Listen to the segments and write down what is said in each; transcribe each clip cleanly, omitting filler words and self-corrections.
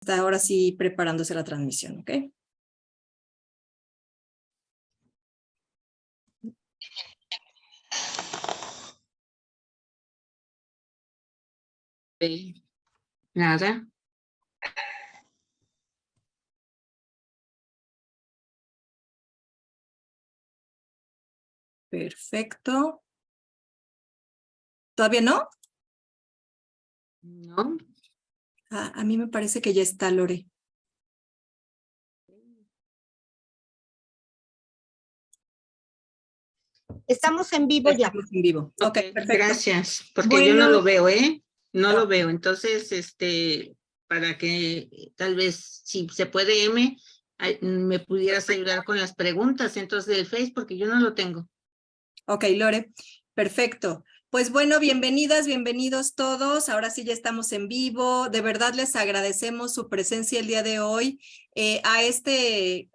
está ahora sí preparándose la transmisión, ¿ok? Nada. Perfecto. ¿Todavía no? No. A mí me parece que ya está, Lore. Estamos en vivo ya. Estamos en vivo. Ok, perfecto. Gracias, porque Bueno, yo no lo veo, ¿eh? No no. lo veo. Entonces, para que tal vez, si se puede, me pudieras ayudar con las preguntas entonces del Face, porque yo no lo tengo. Ok, Lore, perfecto. Pues bueno, bienvenidas, bienvenidos todos. Ahora sí ya estamos en vivo. De verdad les agradecemos su presencia el día de hoy a este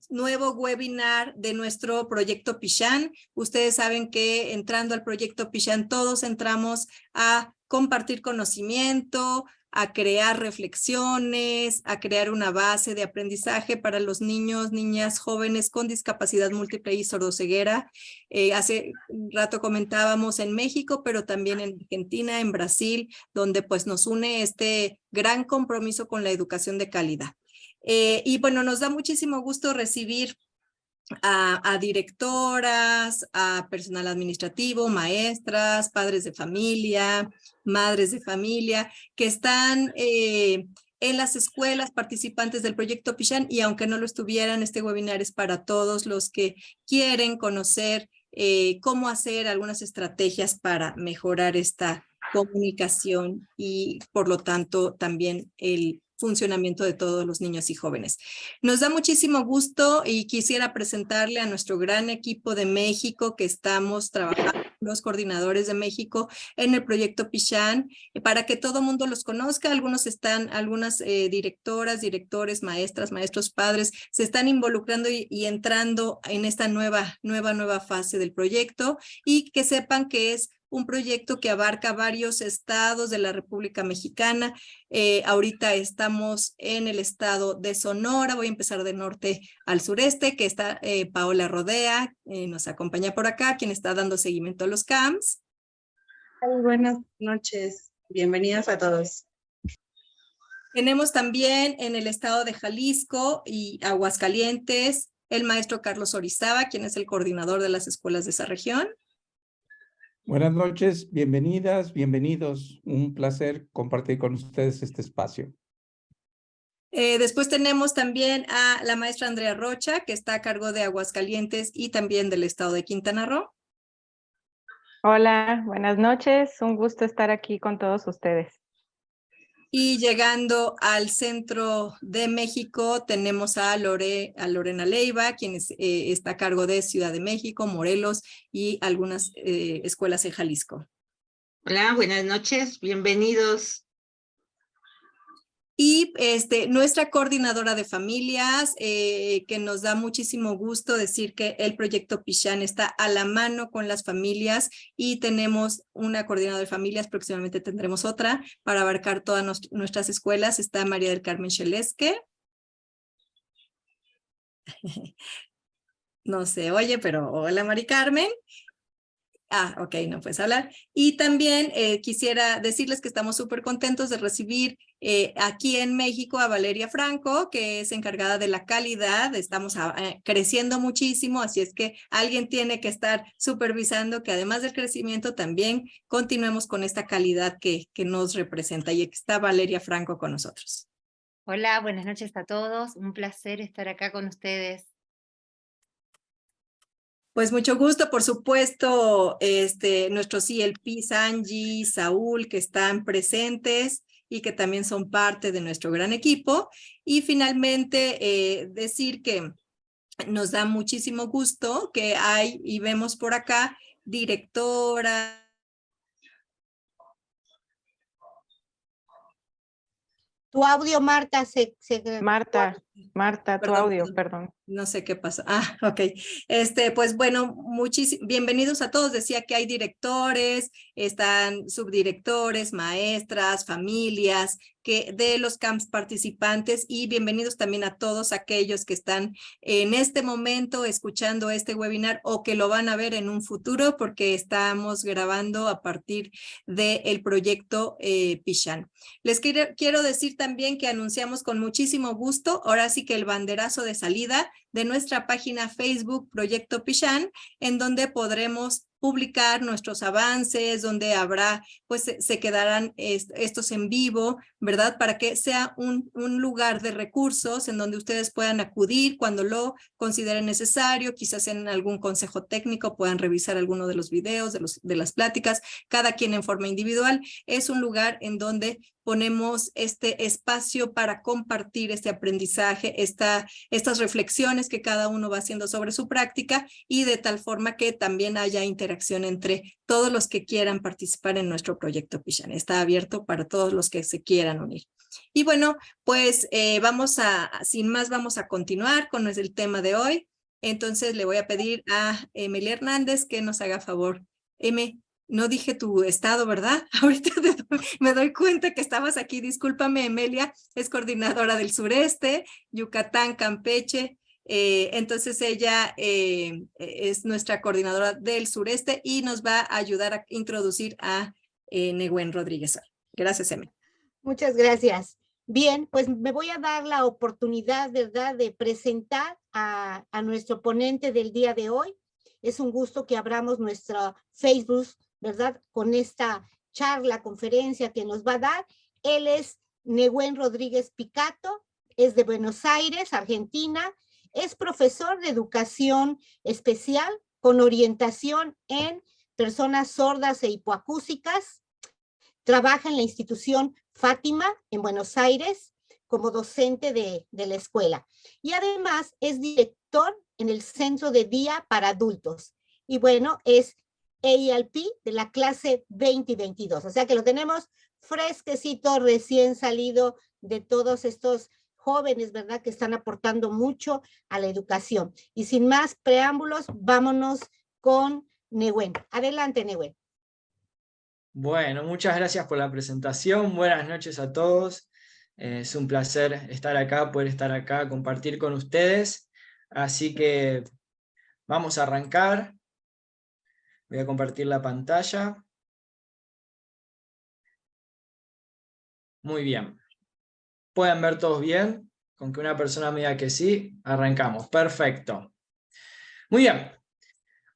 nuevo webinar de nuestro proyecto Pichán. Ustedes saben que entrando al proyecto Pichán todos entramos a compartir conocimiento, a crear reflexiones, a crear una base de aprendizaje para los niños, niñas, jóvenes con discapacidad múltiple y sordoceguera. Hace un rato comentábamos en México, pero también en Argentina, en Brasil, donde pues nos une este gran compromiso con la educación de calidad. Y bueno, nos da muchísimo gusto recibir a directoras, a personal administrativo, maestras, padres de familia, madres de familia, que están en las escuelas participantes del proyecto Pichán, y aunque no lo estuvieran, este webinar es para todos los que quieren conocer cómo hacer algunas estrategias para mejorar esta comunicación y por lo tanto también el funcionamiento de todos los niños y jóvenes. Nos da muchísimo gusto y quisiera presentarle a nuestro gran equipo de México que estamos trabajando, los coordinadores de México en el proyecto Pichán, para que todo mundo los conozca. Algunas directoras, directores, maestras, maestros, padres se están involucrando y entrando en esta nueva fase del proyecto, y que sepan que es un proyecto que abarca varios estados de la República Mexicana. Ahorita estamos en el estado de Sonora. Voy a empezar de norte al sureste, que está Paola Rodea, nos acompaña por acá, quien está dando seguimiento a los CAMS. Muy buenas noches, bienvenidas a todos. Tenemos también en el estado de Jalisco y Aguascalientes el maestro Carlos Orizaba, quien es el coordinador de las escuelas de esa región. Buenas noches, bienvenidas, bienvenidos. Un placer compartir con ustedes este espacio. Después tenemos también a la maestra Andrea Rocha, que está a cargo de Aguascalientes y también del estado de Quintana Roo. Hola, buenas noches. Un gusto estar aquí con todos ustedes. Y llegando al centro de México, tenemos a Lorena Leiva, quien está a cargo de Ciudad de México, Morelos y algunas escuelas en Jalisco. Hola, buenas noches, bienvenidos. Y nuestra coordinadora de familias, que nos da muchísimo gusto decir que el proyecto Pichán está a la mano con las familias, y tenemos una coordinadora de familias, próximamente tendremos otra para abarcar todas nuestras escuelas. Está María del Carmen Chelesque. No se oye, pero hola Mari Carmen. Ok, no puedes hablar. Y también quisiera decirles que estamos súper contentos de recibir aquí en México a Valeria Franco, que es encargada de la calidad. Estamos creciendo muchísimo, así es que alguien tiene que estar supervisando que además del crecimiento también continuemos con esta calidad que nos representa, y aquí está Valeria Franco con nosotros. Hola, buenas noches a todos. Un placer estar acá con ustedes. Pues mucho gusto, por supuesto, nuestros CLPs, Angie, Saúl, que están presentes y que también son parte de nuestro gran equipo. Y finalmente, decir que nos da muchísimo gusto que hay, y vemos por acá, directora. Tu audio, Marta, Marta. Marta, tu audio, perdón. No sé qué pasó. Ah, ok. Pues bueno, bienvenidos a todos. Decía que hay directores, están subdirectores, maestras, familias de los camps participantes, y bienvenidos también a todos aquellos que están en este momento escuchando este webinar o que lo van a ver en un futuro, porque estamos grabando a partir del proyecto Pichan. Les quiero decir también que anunciamos con muchísimo gusto, ahora sí que el banderazo de salida de nuestra página Facebook Proyecto Pichan, en donde podremos publicar nuestros avances, donde habrá, pues se quedarán estos en vivo, ¿verdad? Para que sea un lugar de recursos en donde ustedes puedan acudir cuando lo consideren necesario, quizás en algún consejo técnico puedan revisar alguno de los videos, de las pláticas, cada quien en forma individual. Es un lugar en donde ponemos este espacio para compartir este aprendizaje, estas reflexiones que cada uno va haciendo sobre su práctica, y de tal forma que también haya interacción entre todos los que quieran participar en nuestro proyecto Pichan. Está abierto para todos los que se quieran unir. Y bueno, pues sin más, vamos a continuar con el tema de hoy. Entonces le voy a pedir a Emilia Hernández que nos haga favor. No dije tu estado, ¿verdad? Ahorita me doy cuenta que estabas aquí. Discúlpame, Emilia, es coordinadora del sureste, Yucatán, Campeche. Entonces ella es nuestra coordinadora del sureste y nos va a ayudar a introducir a Nehuen Rodríguez. Gracias, Emilia. Muchas gracias. Bien, pues me voy a dar la oportunidad, ¿verdad?, de presentar a nuestro ponente del día de hoy. Es un gusto que abramos nuestra Facebook, ¿verdad?, con esta charla, conferencia que nos va a dar. Él es Nehuen Rodríguez Picato, es de Buenos Aires, Argentina, es profesor de educación especial con orientación en personas sordas e hipoacúsicas. Trabaja en la institución Fátima en Buenos Aires como docente de la escuela. Y además es director en el Centro de Día para Adultos. Y bueno, es ALP de la clase 2022. O sea que lo tenemos fresquecito, recién salido de todos estos jóvenes, ¿verdad?, que están aportando mucho a la educación. Y sin más preámbulos, vámonos con Nehuen. Adelante, Nehuen. Bueno, muchas gracias por la presentación. Buenas noches a todos. Es un placer estar acá, poder estar acá, compartir con ustedes. Así que vamos a arrancar. Voy a compartir la pantalla. Muy bien. ¿Pueden ver todos bien? Con que una persona me diga que sí, arrancamos. Perfecto. Muy bien.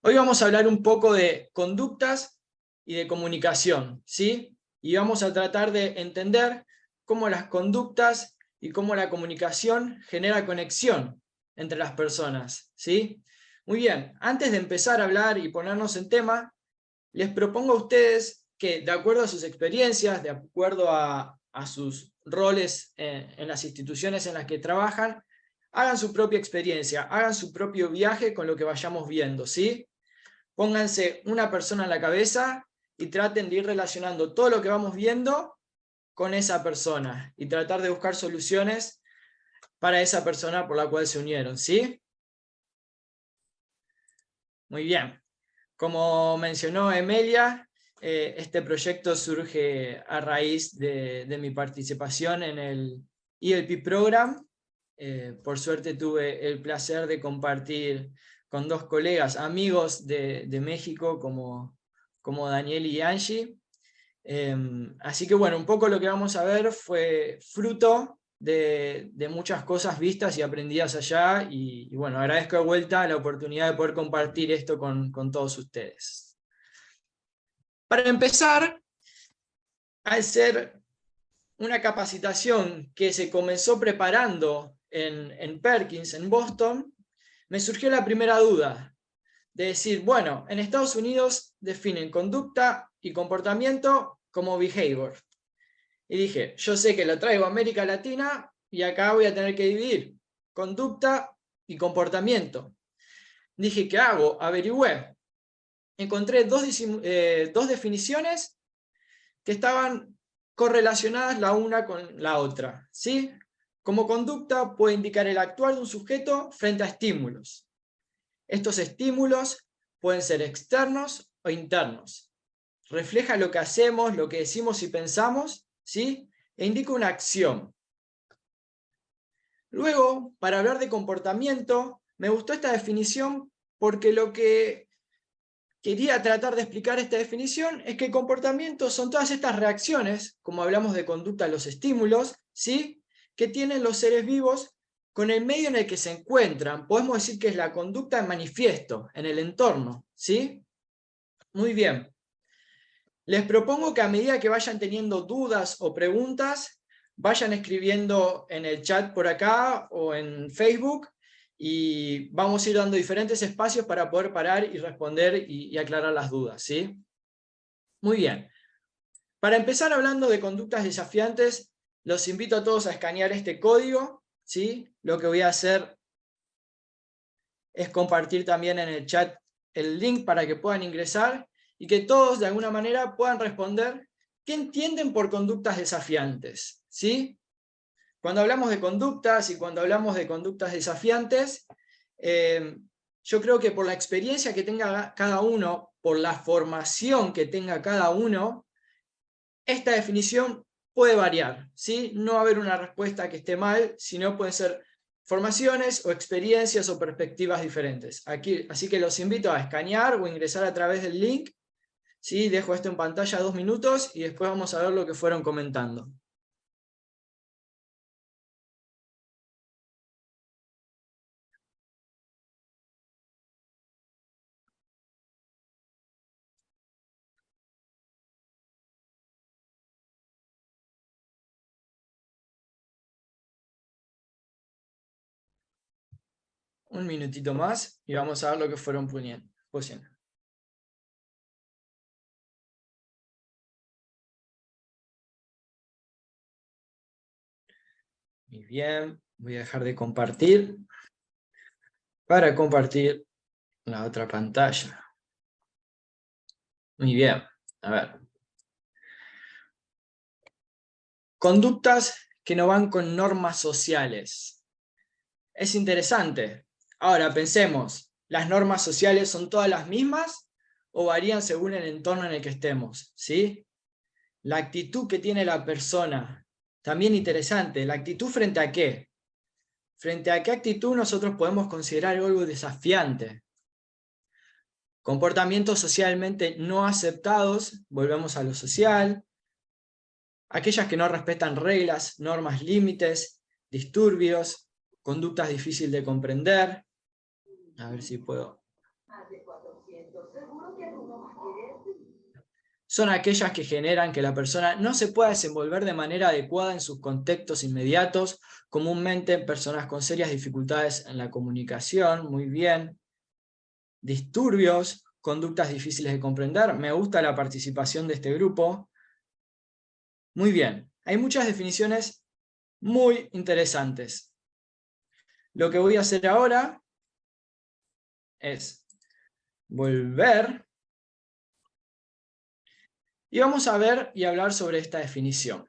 Hoy vamos a hablar un poco de conductas y de comunicación, ¿sí? Y vamos a tratar de entender cómo las conductas y cómo la comunicación genera conexión entre las personas, ¿sí? Muy bien, antes de empezar a hablar y ponernos en tema, les propongo a ustedes que, de acuerdo a sus experiencias, de acuerdo a sus roles en las instituciones en las que trabajan, hagan su propia experiencia, hagan su propio viaje con lo que vayamos viendo, ¿sí? Pónganse una persona en la cabeza y traten de ir relacionando todo lo que vamos viendo con esa persona y tratar de buscar soluciones para esa persona por la cual se unieron, ¿sí? Muy bien. Como mencionó Emilia, este proyecto surge a raíz de mi participación en el ELP Program. Por suerte tuve el placer de compartir con dos colegas, amigos de México, como Daniel y Angie. Así que bueno, un poco lo que vamos a ver fue fruto de muchas cosas vistas y aprendidas allá, y bueno, agradezco de vuelta la oportunidad de poder compartir esto con todos ustedes. Para empezar, al ser una capacitación que se comenzó preparando en Perkins, en Boston, me surgió la primera duda de decir, bueno, en Estados Unidos definen conducta y comportamiento como behavior. Y dije, yo sé que lo traigo a América Latina y acá voy a tener que dividir conducta y comportamiento. Dije, ¿qué hago? Averigüé. Encontré dos definiciones que estaban correlacionadas la una con la otra, ¿sí? Como conducta puede indicar el actuar de un sujeto frente a estímulos. Estos estímulos pueden ser externos o internos. Refleja lo que hacemos, lo que decimos y pensamos, ¿sí? E indica una acción. Luego, para hablar de comportamiento, me gustó esta definición porque lo que quería tratar de explicar esta definición es que el comportamiento son todas estas reacciones, como hablamos de conducta a los estímulos, ¿sí? Que tienen los seres vivos con el medio en el que se encuentran. Podemos decir que es la conducta en manifiesto, en el entorno, ¿sí? Muy bien. Les propongo que a medida que vayan teniendo dudas o preguntas, vayan escribiendo en el chat por acá o en Facebook, y vamos a ir dando diferentes espacios para poder parar y responder y aclarar las dudas, ¿sí? Muy bien. Para empezar hablando de conductas desafiantes, los invito a todos a escanear este código, ¿sí? Lo que voy a hacer es compartir también en el chat el link para que puedan ingresar y que todos de alguna manera puedan responder qué entienden por conductas desafiantes, ¿sí? Cuando hablamos de conductas y cuando hablamos de conductas desafiantes, yo creo que por la experiencia que tenga cada uno, por la formación que tenga cada uno, esta definición puede variar, ¿sí? No va a haber una respuesta que esté mal, sino pueden ser formaciones o experiencias o perspectivas diferentes. Así que los invito a escanear o ingresar a través del link, ¿sí? Dejo esto en pantalla 2 minutos y después vamos a ver lo que fueron comentando. Un minutito más y vamos a ver lo que fueron poniendo. Muy bien, voy a dejar de compartir para compartir la otra pantalla. Muy bien, a ver. Conductas que no van con normas sociales. Es interesante. Ahora pensemos, ¿las normas sociales son todas las mismas o varían según el entorno en el que estemos? ¿Sí? La actitud que tiene la persona, también interesante. ¿La actitud frente a qué? ¿Frente a qué actitud nosotros podemos considerar algo desafiante? Comportamientos socialmente no aceptados, volvemos a lo social. Aquellas que no respetan reglas, normas, límites, disturbios, conductas difíciles de comprender. A ver si puedo. Son aquellas que generan que la persona no se pueda desenvolver de manera adecuada en sus contextos inmediatos, comúnmente personas con serias dificultades en la comunicación. Muy bien. Disturbios, conductas difíciles de comprender. Me gusta la participación de este grupo. Muy bien. Hay muchas definiciones muy interesantes. Lo que voy a hacer ahora es volver y vamos a ver y hablar sobre esta definición.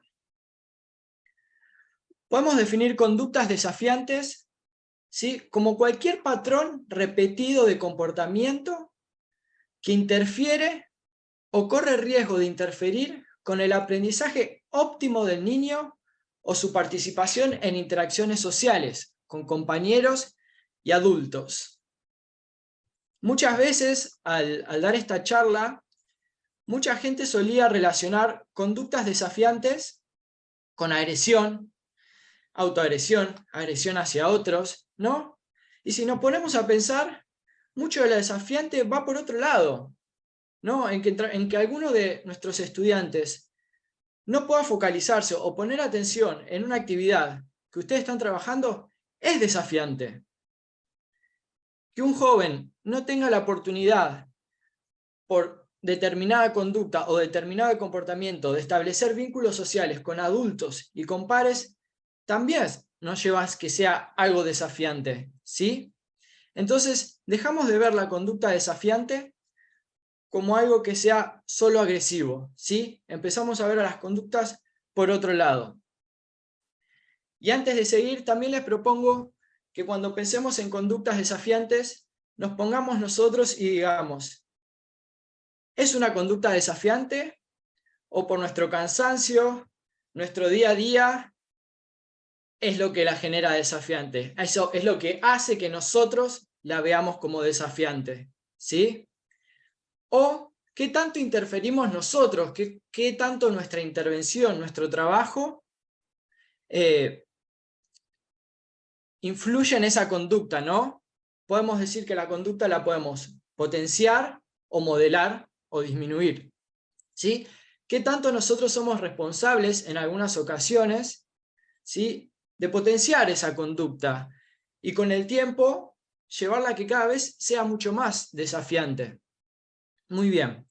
Podemos definir conductas desafiantes, ¿sí?, como cualquier patrón repetido de comportamiento que interfiere o corre riesgo de interferir con el aprendizaje óptimo del niño o su participación en interacciones sociales con compañeros y adultos. Muchas veces, al dar esta charla, mucha gente solía relacionar conductas desafiantes con agresión, autoagresión, agresión hacia otros, ¿no? Y si nos ponemos a pensar, mucho de lo desafiante va por otro lado, ¿no? En que alguno de nuestros estudiantes no pueda focalizarse o poner atención en una actividad que ustedes están trabajando, es desafiante. Que un joven no tenga la oportunidad por determinada conducta o determinado comportamiento de establecer vínculos sociales con adultos y con pares, también nos lleva a que sea algo desafiante, ¿sí? Entonces, dejamos de ver la conducta desafiante como algo que sea solo agresivo, ¿sí? Empezamos a ver a las conductas por otro lado. Y antes de seguir, también les propongo que cuando pensemos en conductas desafiantes, nos pongamos nosotros y digamos, ¿es una conducta desafiante? ¿O por nuestro cansancio, nuestro día a día, es lo que la genera desafiante? Eso es lo que hace que nosotros la veamos como desafiante, ¿sí? ¿O qué tanto interferimos nosotros? ¿Qué tanto nuestra intervención, nuestro trabajo, influye en esa conducta, ¿no? Podemos decir que la conducta la podemos potenciar o modelar o disminuir, ¿sí? ¿Qué tanto nosotros somos responsables en algunas ocasiones, ¿sí?, de potenciar esa conducta y con el tiempo llevarla a que cada vez sea mucho más desafiante? Muy bien.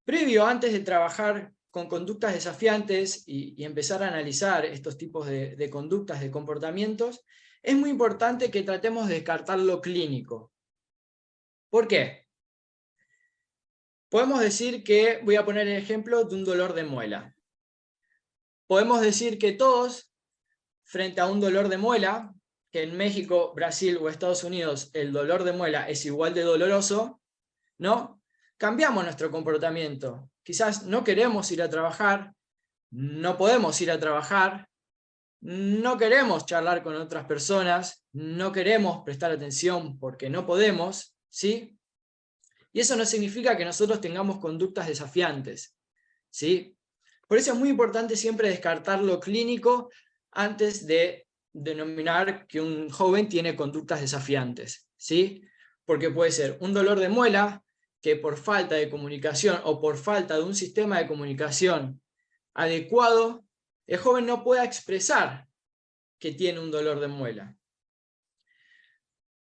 Previo, antes de trabajar con conductas desafiantes y empezar a analizar estos tipos de conductas, de comportamientos, es muy importante que tratemos de descartar lo clínico. ¿Por qué? Podemos decir que, voy a poner el ejemplo de un dolor de muela. Podemos decir que todos, frente a un dolor de muela, que en México, Brasil o Estados Unidos el dolor de muela es igual de doloroso, ¿no? Cambiamos nuestro comportamiento. Quizás no queremos ir a trabajar, no podemos ir a trabajar, no queremos charlar con otras personas, no queremos prestar atención porque no podemos, ¿sí? Y eso no significa que nosotros tengamos conductas desafiantes, ¿sí? Por eso es muy importante siempre descartar lo clínico antes de denominar que un joven tiene conductas desafiantes, ¿sí? Porque puede ser un dolor de muela que por falta de comunicación o por falta de un sistema de comunicación adecuado, el joven no pueda expresar que tiene un dolor de muela.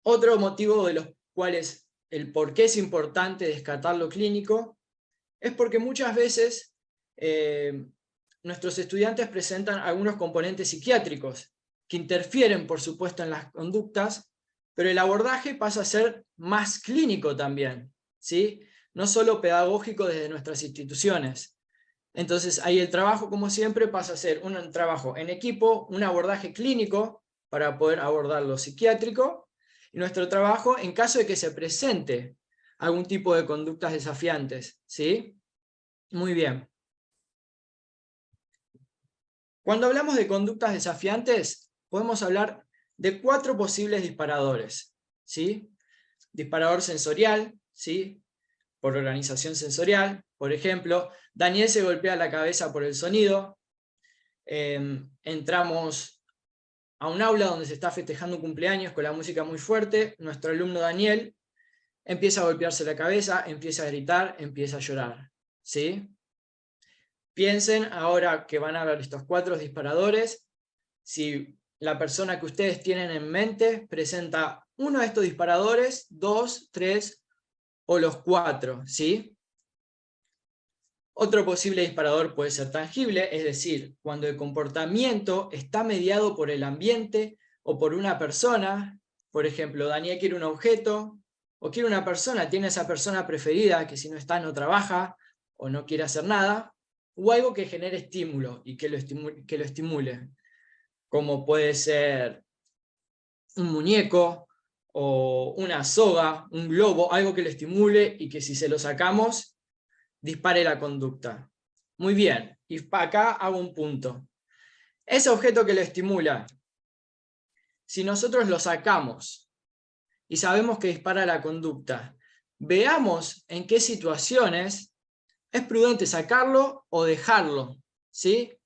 Otro motivo de los cuales el por qué es importante descartar lo clínico es porque muchas veces nuestros estudiantes presentan algunos componentes psiquiátricos que interfieren, por supuesto, en las conductas, pero el abordaje pasa a ser más clínico también, ¿sí? No solo pedagógico desde nuestras instituciones. Entonces ahí el trabajo, como siempre, pasa a ser un trabajo en equipo, un abordaje clínico para poder abordar lo psiquiátrico, y nuestro trabajo en caso de que se presente algún tipo de conductas desafiantes, ¿sí? Muy bien. Cuando hablamos de conductas desafiantes, podemos hablar de 4 posibles disparadores, ¿sí? Disparador sensorial, ¿sí?, por organización sensorial. Por ejemplo, Daniel se golpea la cabeza por el sonido. Entramos a un aula donde se está festejando un cumpleaños con la música muy fuerte. Nuestro alumno Daniel empieza a golpearse la cabeza, empieza a gritar, empieza a llorar, ¿sí? Piensen ahora que van a ver estos 4 disparadores, si la persona que ustedes tienen en mente presenta uno de estos disparadores, 2, 3 o los 4, ¿sí? Otro posible disparador puede ser tangible, es decir, cuando el comportamiento está mediado por el ambiente o por una persona. Por ejemplo, Daniel quiere un objeto o quiere una persona, tiene esa persona preferida que si no está no trabaja o no quiere hacer nada, o algo que genere estímulo y que lo estimule, como puede ser un muñeco o una soga, un globo, algo que lo estimule y que si se lo sacamos dispare la conducta. Muy bien, y acá hago un punto. Ese objeto que lo estimula, si nosotros lo sacamos y sabemos que dispara la conducta, veamos en qué situaciones es prudente sacarlo o dejarlo, ¿sí?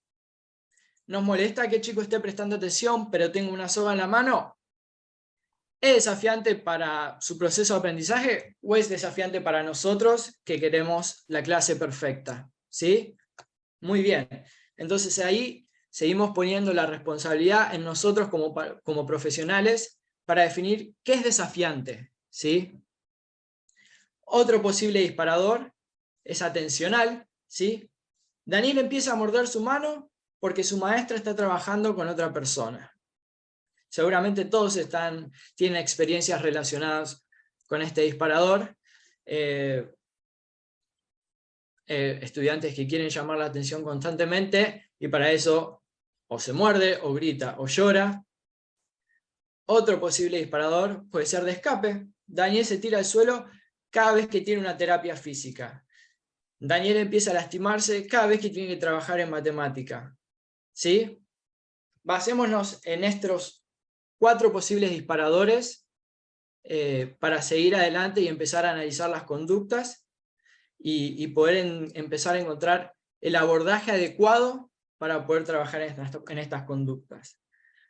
¿Nos molesta que el chico esté prestando atención pero tenga una soga en la mano? ¿Es desafiante para su proceso de aprendizaje o es desafiante para nosotros que queremos la clase perfecta? ¿Sí? Muy bien. Entonces ahí seguimos poniendo la responsabilidad en nosotros como profesionales para definir qué es desafiante, ¿sí? Otro posible disparador es atencional, ¿sí? Daniel empieza a morder su mano porque su maestra está trabajando con otra persona. Seguramente todos tienen experiencias relacionadas con este disparador. Estudiantes que quieren llamar la atención constantemente y para eso o se muerde, o grita, o llora. Otro posible disparador puede ser de escape. Daniel se tira al suelo cada vez que tiene una terapia física. Daniel empieza a lastimarse cada vez que tiene que trabajar en matemática. ¿Sí? Basémonos en estos 4 posibles disparadores para seguir adelante y empezar a analizar las conductas y poder empezar a encontrar el abordaje adecuado para poder trabajar en estas conductas.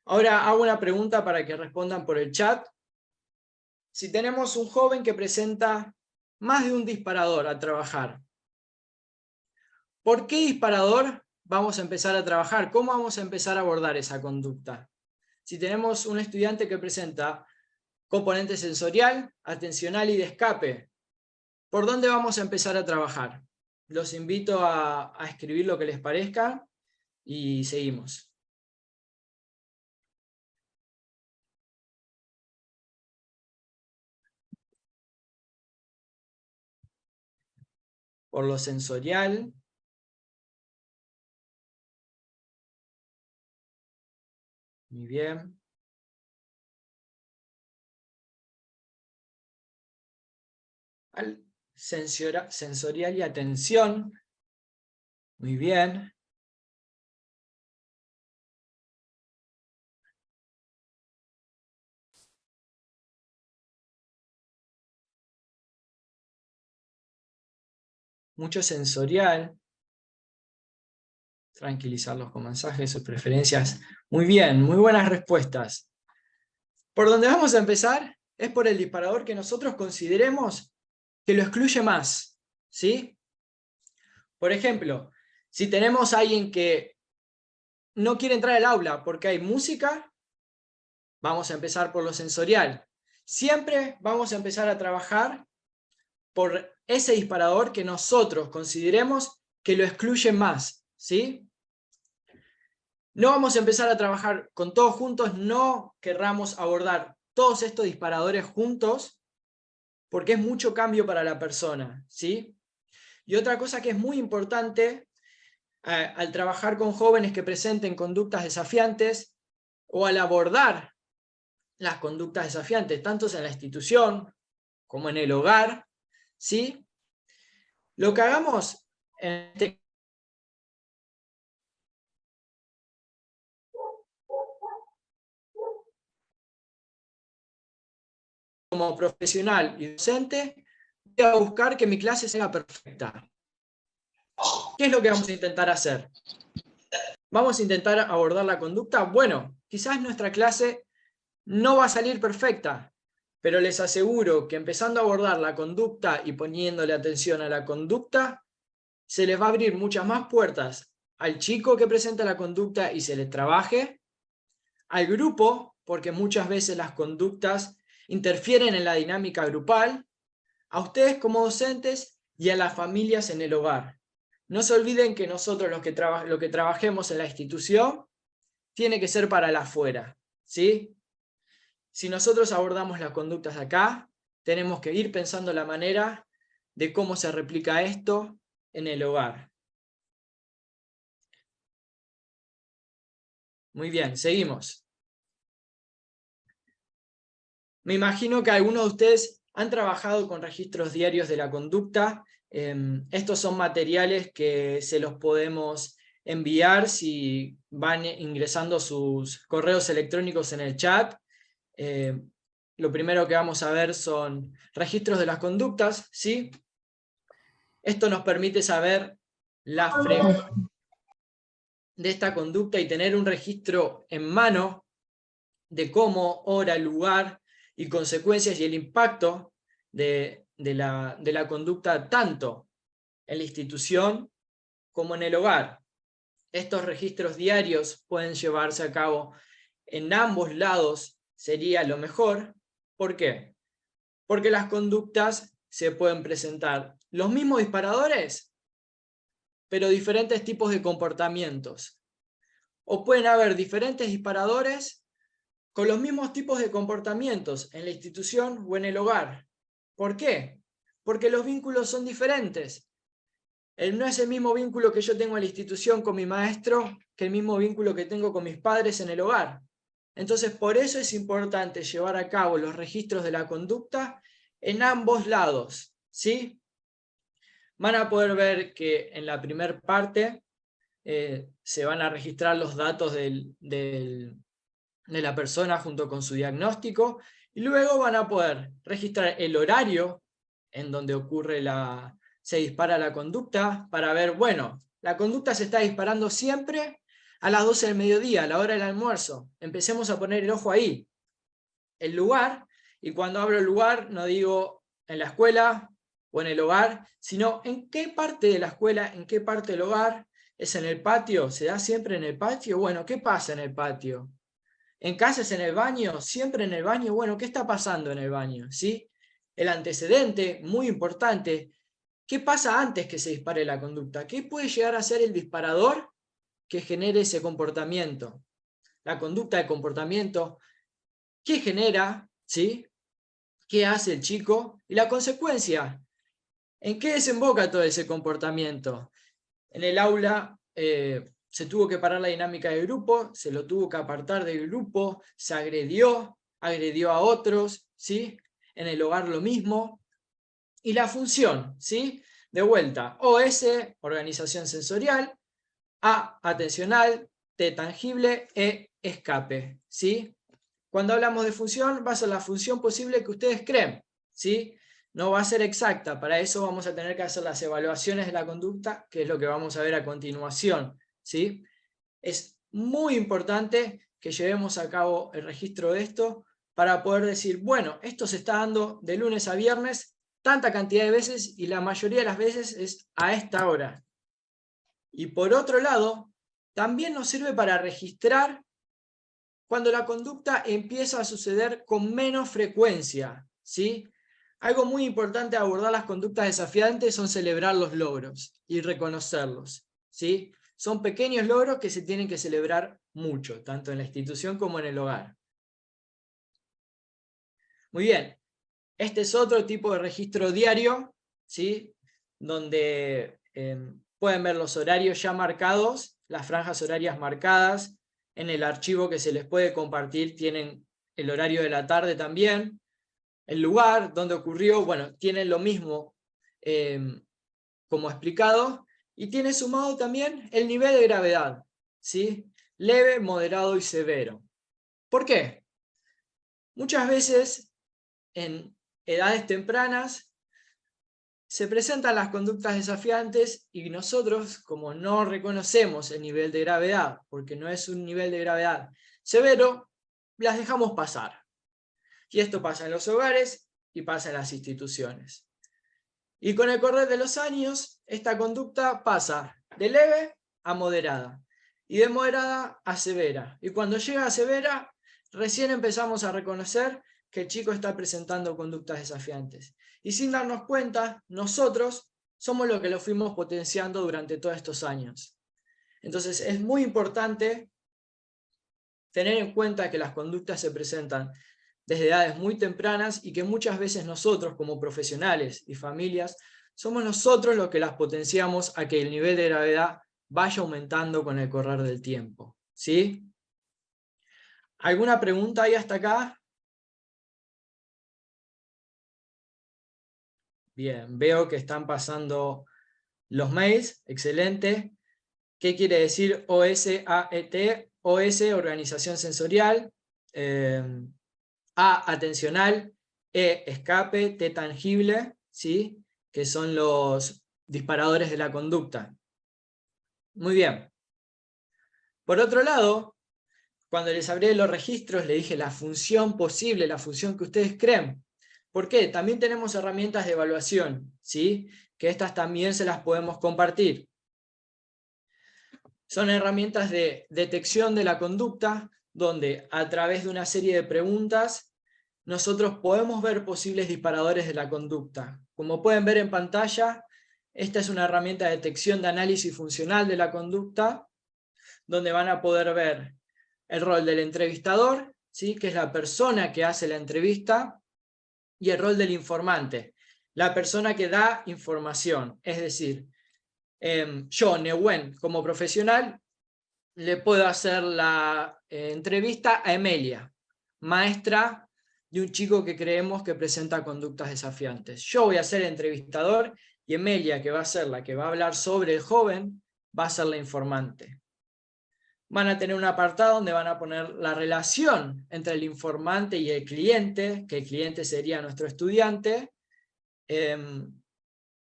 Ahora hago una pregunta para que respondan por el chat. Si tenemos un joven que presenta más de un disparador a trabajar, ¿por qué disparador vamos a empezar a trabajar? ¿Cómo vamos a empezar a abordar esa conducta? Si tenemos un estudiante que presenta componente sensorial, atencional y de escape, ¿por dónde vamos a empezar a trabajar? Los invito a escribir lo que les parezca y seguimos. Por lo sensorial. Muy bien. Al sensorial y atención. Muy bien. Mucho sensorial. Tranquilizarlos con mensajes, sus preferencias. Muy bien, muy buenas respuestas. Por donde vamos a empezar es por el disparador que nosotros consideremos que lo excluye más, ¿sí? Por ejemplo, si tenemos a alguien que no quiere entrar al aula porque hay música, vamos a empezar por lo sensorial. Siempre vamos a empezar a trabajar por ese disparador que nosotros consideremos que lo excluye más, ¿sí? No vamos a empezar a trabajar con todos juntos, no querramos abordar todos estos disparadores juntos, porque es mucho cambio para la persona, ¿sí? Y otra cosa que es muy importante al trabajar con jóvenes que presenten conductas desafiantes o al abordar las conductas desafiantes, tanto en la institución como en el hogar, ¿sí? Lo que hagamos en este como profesional y docente, voy a buscar que mi clase sea perfecta. ¿Qué es lo que vamos a intentar hacer? ¿Vamos a intentar abordar la conducta? Bueno, quizás nuestra clase no va a salir perfecta, pero les aseguro que empezando a abordar la conducta y poniéndole atención a la conducta, se les va a abrir muchas más puertas al chico que presenta la conducta y se les trabaje, al grupo, porque muchas veces las conductas interfieren en la dinámica grupal, a ustedes como docentes y a las familias en el hogar. No se olviden que nosotros lo que trabajemos en la institución tiene que ser para el afuera, ¿sí? Si nosotros abordamos las conductas acá, tenemos que ir pensando la manera de cómo se replica esto en el hogar. Muy bien, seguimos. Me imagino que algunos de ustedes han trabajado con registros diarios de la conducta. Estos son materiales que se los podemos enviar si van ingresando sus correos electrónicos en el chat. Lo primero que vamos a ver son registros de las conductas, ¿sí? Esto nos permite saber la frecuencia de esta conducta y tener un registro en mano de cómo, hora, lugar y consecuencias y el impacto de la conducta tanto en la institución como en el hogar. Estos registros diarios pueden llevarse a cabo en ambos lados, sería lo mejor. ¿Por qué? Porque las conductas se pueden presentar los mismos disparadores, pero diferentes tipos de comportamientos. O pueden haber diferentes disparadores con los mismos tipos de comportamientos en la institución o en el hogar. ¿Por qué? Porque los vínculos son diferentes. No es el mismo vínculo que yo tengo en la institución con mi maestro que el mismo vínculo que tengo con mis padres en el hogar. Entonces, por eso es importante llevar a cabo los registros de la conducta en ambos lados, ¿sí? Van a poder ver que en la primera parte se van a registrar los datos de la persona junto con su diagnóstico, y luego van a poder registrar el horario en donde se dispara la conducta, para ver, bueno, la conducta se está disparando siempre a las 12 del mediodía, a la hora del almuerzo. Empecemos a poner el ojo ahí. El lugar, y cuando hablo del lugar no digo en la escuela o en el hogar, sino en qué parte de la escuela, en qué parte del hogar. ¿Es en el patio? ¿Se da siempre en el patio? Bueno, ¿qué pasa en el patio? ¿En casa es en el baño? ¿Siempre en el baño? Bueno, ¿qué está pasando en el baño? ¿Sí? El antecedente, muy importante. ¿Qué pasa antes que se dispare la conducta? ¿Qué puede llegar a ser el disparador que genere ese comportamiento? La conducta de comportamiento, ¿qué genera? ¿Sí? ¿Qué hace el chico? Y la consecuencia, ¿en qué desemboca todo ese comportamiento? En el aula se tuvo que parar la dinámica del grupo, se lo tuvo que apartar del grupo, se agredió a otros, ¿sí? En el hogar lo mismo. Y la función, ¿sí? De vuelta, OS, organización sensorial, A, atencional, T, tangible, E, escape, ¿sí? Cuando hablamos de función, va a ser la función posible que ustedes creen, ¿sí? No va a ser exacta, para eso vamos a tener que hacer las evaluaciones de la conducta, que es lo que vamos a ver a continuación, ¿sí? Es muy importante que llevemos a cabo el registro de esto para poder decir, bueno, esto se está dando de lunes a viernes, tanta cantidad de veces, y la mayoría de las veces es a esta hora. Y por otro lado, también nos sirve para registrar cuando la conducta empieza a suceder con menos frecuencia, ¿sí? Algo muy importante a abordar las conductas desafiantes son celebrar los logros y reconocerlos, ¿sí? Son pequeños logros que se tienen que celebrar mucho, tanto en la institución como en el hogar. Muy bien, este es otro tipo de registro diario, ¿sí? Donde pueden ver los horarios ya marcados, las franjas horarias marcadas. En el archivo que se les puede compartir tienen el horario de la tarde también. El lugar donde ocurrió, bueno, tienen lo mismo como explicado, y tiene sumado también el nivel de gravedad, ¿sí? Leve, moderado y severo. ¿Por qué? Muchas veces en edades tempranas se presentan las conductas desafiantes y nosotros, como no reconocemos el nivel de gravedad, porque no es un nivel de gravedad severo, las dejamos pasar. Y esto pasa en los hogares y pasa en las instituciones. Y con el correr de los años, esta conducta pasa de leve a moderada, y de moderada a severa. Y cuando llega a severa, recién empezamos a reconocer que el chico está presentando conductas desafiantes. Y sin darnos cuenta, nosotros somos los que lo fuimos potenciando durante todos estos años. Entonces es muy importante tener en cuenta que las conductas se presentan desde edades muy tempranas y que muchas veces nosotros como profesionales y familias somos nosotros los que las potenciamos a que el nivel de gravedad vaya aumentando con el correr del tiempo, ¿sí? ¿Alguna pregunta ahí hasta acá? Bien, veo que están pasando los mails, excelente. ¿Qué quiere decir OSAET? OS, organización sensorial, A, atencional, E, escape, T, tangible, ¿sí? Que son los disparadores de la conducta. Muy bien. Por otro lado, cuando les hablé de los registros, le dije la función posible, la función que ustedes creen. ¿Por qué? También tenemos herramientas de evaluación, ¿sí? Que estas también se las podemos compartir. Son herramientas de detección de la conducta, donde a través de una serie de preguntas nosotros podemos ver posibles disparadores de la conducta. Como pueden ver en pantalla, esta es una herramienta de detección de análisis funcional de la conducta, donde van a poder ver el rol del entrevistador, ¿sí? Que es la persona que hace la entrevista, y el rol del informante, la persona que da información, es decir, yo, Nehuen, como profesional, le puedo hacer la entrevista a Emilia, maestra de un chico que creemos que presenta conductas desafiantes. Yo voy a ser el entrevistador y Emilia, que va a ser la que va a hablar sobre el joven, va a ser la informante. Van a tener un apartado donde van a poner la relación entre el informante y el cliente, que el cliente sería nuestro estudiante,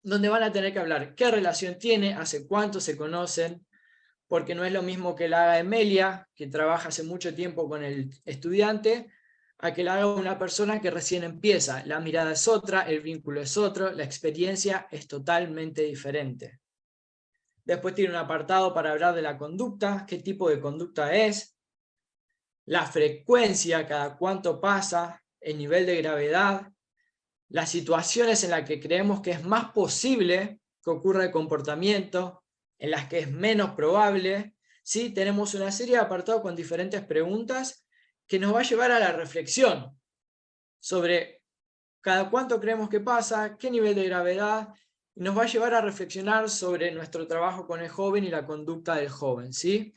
donde van a tener que hablar qué relación tiene, hace cuánto se conocen, porque no es lo mismo que la haga Emilia, que trabaja hace mucho tiempo con el estudiante, a que la haga una persona que recién empieza. La mirada es otra, el vínculo es otro, la experiencia es totalmente diferente. Después tiene un apartado para hablar de la conducta, qué tipo de conducta es, la frecuencia, cada cuánto pasa, el nivel de gravedad, las situaciones en las que creemos que es más posible que ocurra el comportamiento, en las que es menos probable. ¿Sí? Tenemos una serie de apartados con diferentes preguntas que nos va a llevar a la reflexión sobre cada cuánto creemos que pasa, qué nivel de gravedad, y nos va a llevar a reflexionar sobre nuestro trabajo con el joven y la conducta del joven. ¿Sí?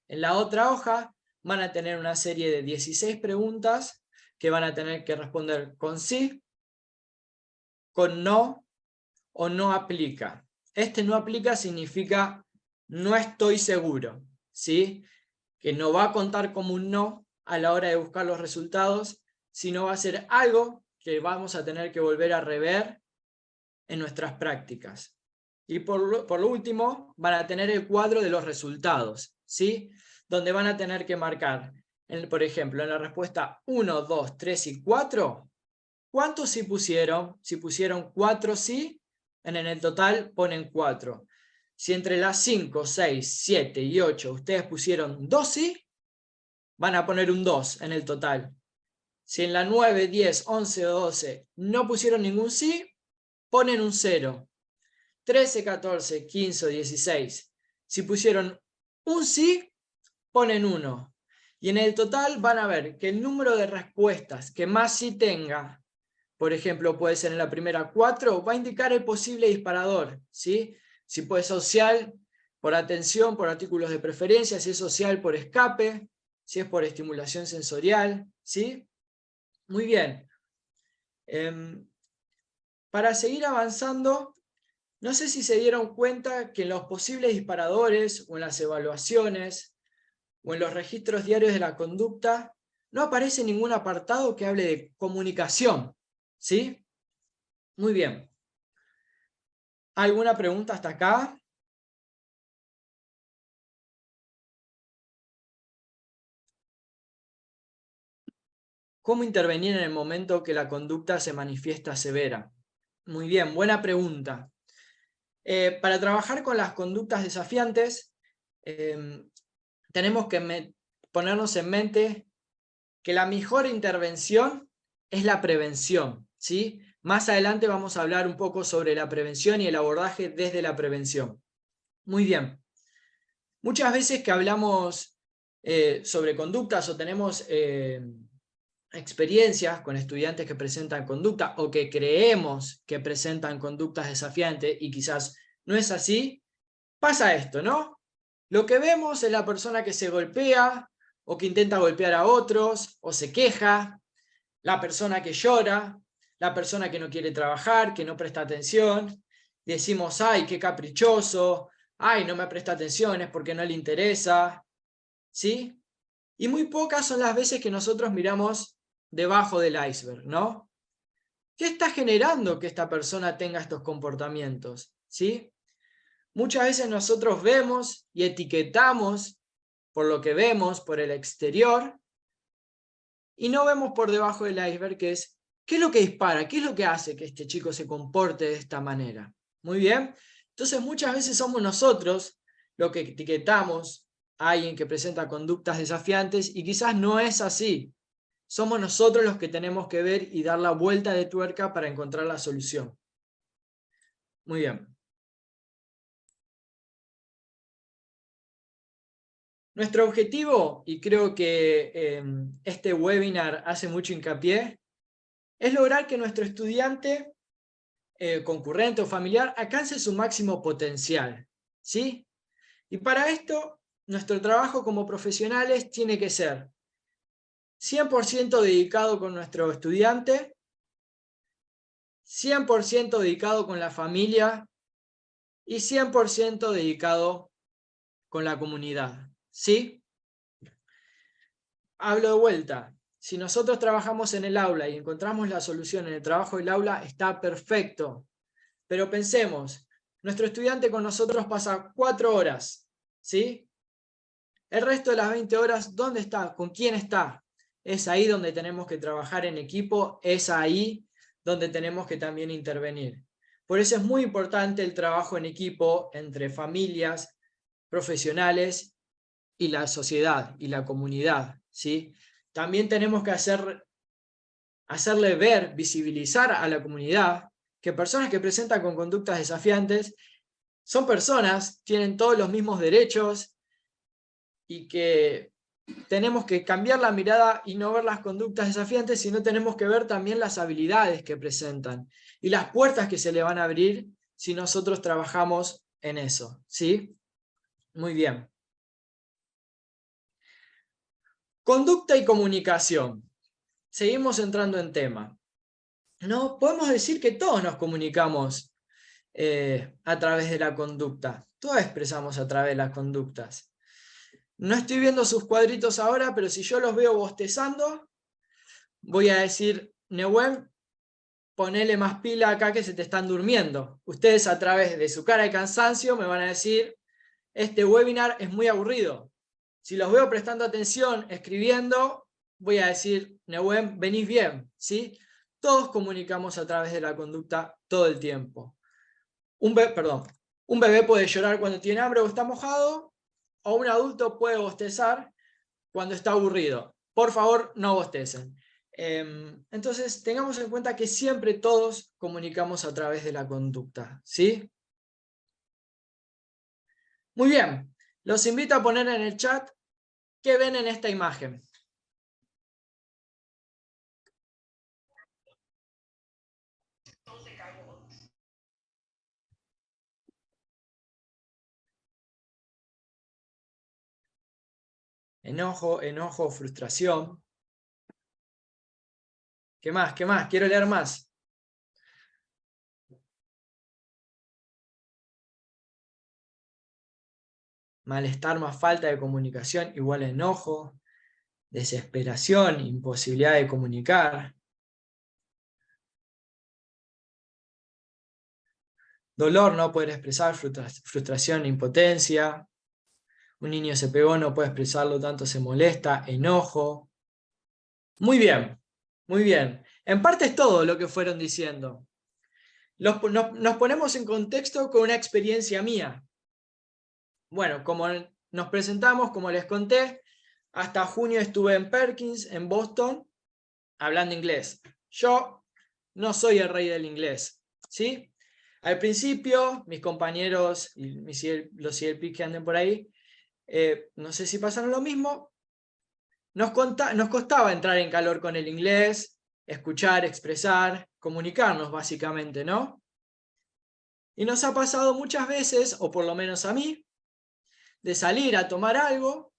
En la otra hoja van a tener una serie de 16 preguntas que van a tener que responder con sí, con no o no aplica. Este no aplica significa no estoy seguro, ¿sí? Que no va a contar como un no a la hora de buscar los resultados, sino va a ser algo que vamos a tener que volver a rever en nuestras prácticas. Y por lo último, van a tener el cuadro de los resultados, ¿sí? Donde van a tener que marcar, por ejemplo, en la respuesta 1, 2, 3 y 4, ¿cuántos sí pusieron? Si pusieron 4 sí, en el total ponen 4. Si entre las 5, 6, 7 y 8 ustedes pusieron 2 sí, van a poner un 2 en el total. Si en la 9, 10, 11 o 12 no pusieron ningún sí, ponen un 0. 13, 14, 15 o 16. Si pusieron un sí, ponen 1. Y en el total van a ver que el número de respuestas que más sí tenga, por ejemplo, puede ser en la primera 4, va a indicar el posible disparador, ¿sí? Si puede ser social, por atención, por artículos de preferencia, si es social, por escape, si es por estimulación sensorial, ¿sí? Muy bien. Para seguir avanzando, no sé si se dieron cuenta que en los posibles disparadores, o en las evaluaciones, o en los registros diarios de la conducta, no aparece ningún apartado que hable de comunicación, ¿sí? Muy bien. ¿Alguna pregunta hasta acá? ¿Cómo intervenir en el momento que la conducta se manifiesta severa? Muy bien, buena pregunta. Para trabajar con las conductas desafiantes, tenemos que ponernos en mente que la mejor intervención es la prevención, ¿sí? Más adelante vamos a hablar un poco sobre la prevención y el abordaje desde la prevención. Muy bien. Muchas veces que hablamos sobre conductas o tenemos experiencias con estudiantes que presentan conducta o que creemos que presentan conductas desafiantes y quizás no es así, pasa esto, ¿no? Lo que vemos es la persona que se golpea o que intenta golpear a otros o se queja, la persona que llora, la persona que no quiere trabajar, que no presta atención. Decimos, ay, qué caprichoso, ay, no me presta atención, es porque no le interesa, ¿sí? Y muy pocas son las veces que nosotros miramos debajo del iceberg, ¿no? ¿Qué está generando que esta persona tenga estos comportamientos? ¿Sí? Muchas veces nosotros vemos y etiquetamos por lo que vemos, por el exterior, y no vemos por debajo del iceberg, que es, ¿qué es lo que dispara? ¿Qué es lo que hace que este chico se comporte de esta manera? Muy bien. Entonces muchas veces somos nosotros los que etiquetamos a alguien que presenta conductas desafiantes y quizás no es así. Somos nosotros los que tenemos que ver y dar la vuelta de tuerca para encontrar la solución. Muy bien. Nuestro objetivo, y creo que este webinar hace mucho hincapié, es lograr que nuestro estudiante concurrente o familiar alcance su máximo potencial, ¿sí? Y para esto, nuestro trabajo como profesionales tiene que ser 100% dedicado con nuestro estudiante, 100% dedicado con la familia y 100% dedicado con la comunidad, ¿sí? Hablo de vuelta. Si nosotros trabajamos en el aula y encontramos la solución en el trabajo del aula, está perfecto. Pero pensemos, nuestro estudiante con nosotros pasa 4 horas, ¿sí? El resto de las 20 horas, ¿dónde está? ¿Con quién está? Es ahí donde tenemos que trabajar en equipo, es ahí donde tenemos que también intervenir. Por eso es muy importante el trabajo en equipo entre familias, profesionales y la sociedad y la comunidad, ¿sí? También tenemos que hacerle ver, visibilizar a la comunidad que personas que presentan con conductas desafiantes son personas, tienen todos los mismos derechos y que tenemos que cambiar la mirada y no ver las conductas desafiantes, sino tenemos que ver también las habilidades que presentan y las puertas que se le van a abrir si nosotros trabajamos en eso, ¿sí? Muy bien. Conducta y comunicación. Seguimos entrando en tema. No podemos decir que todos nos comunicamos a través de la conducta. Todos expresamos a través de las conductas. No estoy viendo sus cuadritos ahora, pero si yo los veo bostezando, voy a decir, Nehuen, ponele más pila acá que se te están durmiendo. Ustedes a través de su cara de cansancio me van a decir, este webinar es muy aburrido. Si los veo prestando atención, escribiendo, voy a decir, Nehuen, venís bien, ¿sí? Todos comunicamos a través de la conducta todo el tiempo. Un bebé puede llorar cuando tiene hambre o está mojado, o un adulto puede bostezar cuando está aburrido. Por favor, no bostecen. Entonces, tengamos en cuenta que siempre todos comunicamos a través de la conducta, ¿sí? Muy bien, los invito a poner en el chat qué ven en esta imagen. Enojo, enojo, frustración. ¿Qué más? ¿Qué más? Quiero leer más. Malestar más falta de comunicación igual a enojo. Desesperación, imposibilidad de comunicar. Dolor, no poder expresar, frustración, impotencia. Un niño se pegó, no puede expresarlo, tanto se molesta, enojo. Muy bien, muy bien. En parte es todo lo que fueron diciendo. Nos ponemos en contexto con una experiencia mía. Bueno, como nos presentamos, como les conté, hasta junio estuve en Perkins, en Boston, hablando inglés. Yo no soy el rey del inglés, ¿sí? Al principio, mis compañeros y los CLP que anden por ahí, no sé si pasaron lo mismo, nos costaba entrar en calor con el inglés, escuchar, expresar, comunicarnos básicamente, ¿no? Y nos ha pasado muchas veces, o por lo menos a mí, de salir a tomar algo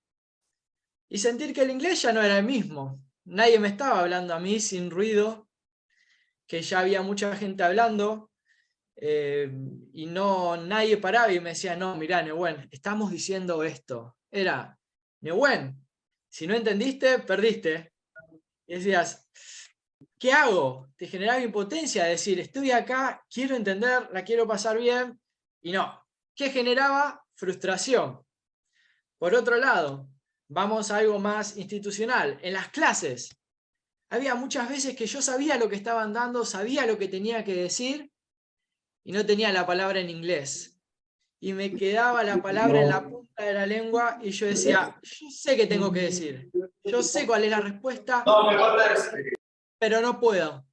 y sentir que el inglés ya no era el mismo. Nadie me estaba hablando a mí sin ruido, que ya había mucha gente hablando, y nadie paraba y me decía, no, mirá, Nehuen, estamos diciendo esto. Era, Nehuen, si no entendiste, perdiste. Y decías, ¿qué hago? Te generaba impotencia decir, estoy acá, quiero entender, la quiero pasar bien, y no. ¿Qué generaba? Frustración. Por otro lado, vamos a algo más institucional. En las clases, había muchas veces que yo sabía lo que estaban dando, sabía lo que tenía que decir, y no tenía la palabra en inglés. Y me quedaba la palabra en la punta de la lengua, y yo decía, yo sé qué tengo que decir. Yo sé cuál es la respuesta, pero no puedo.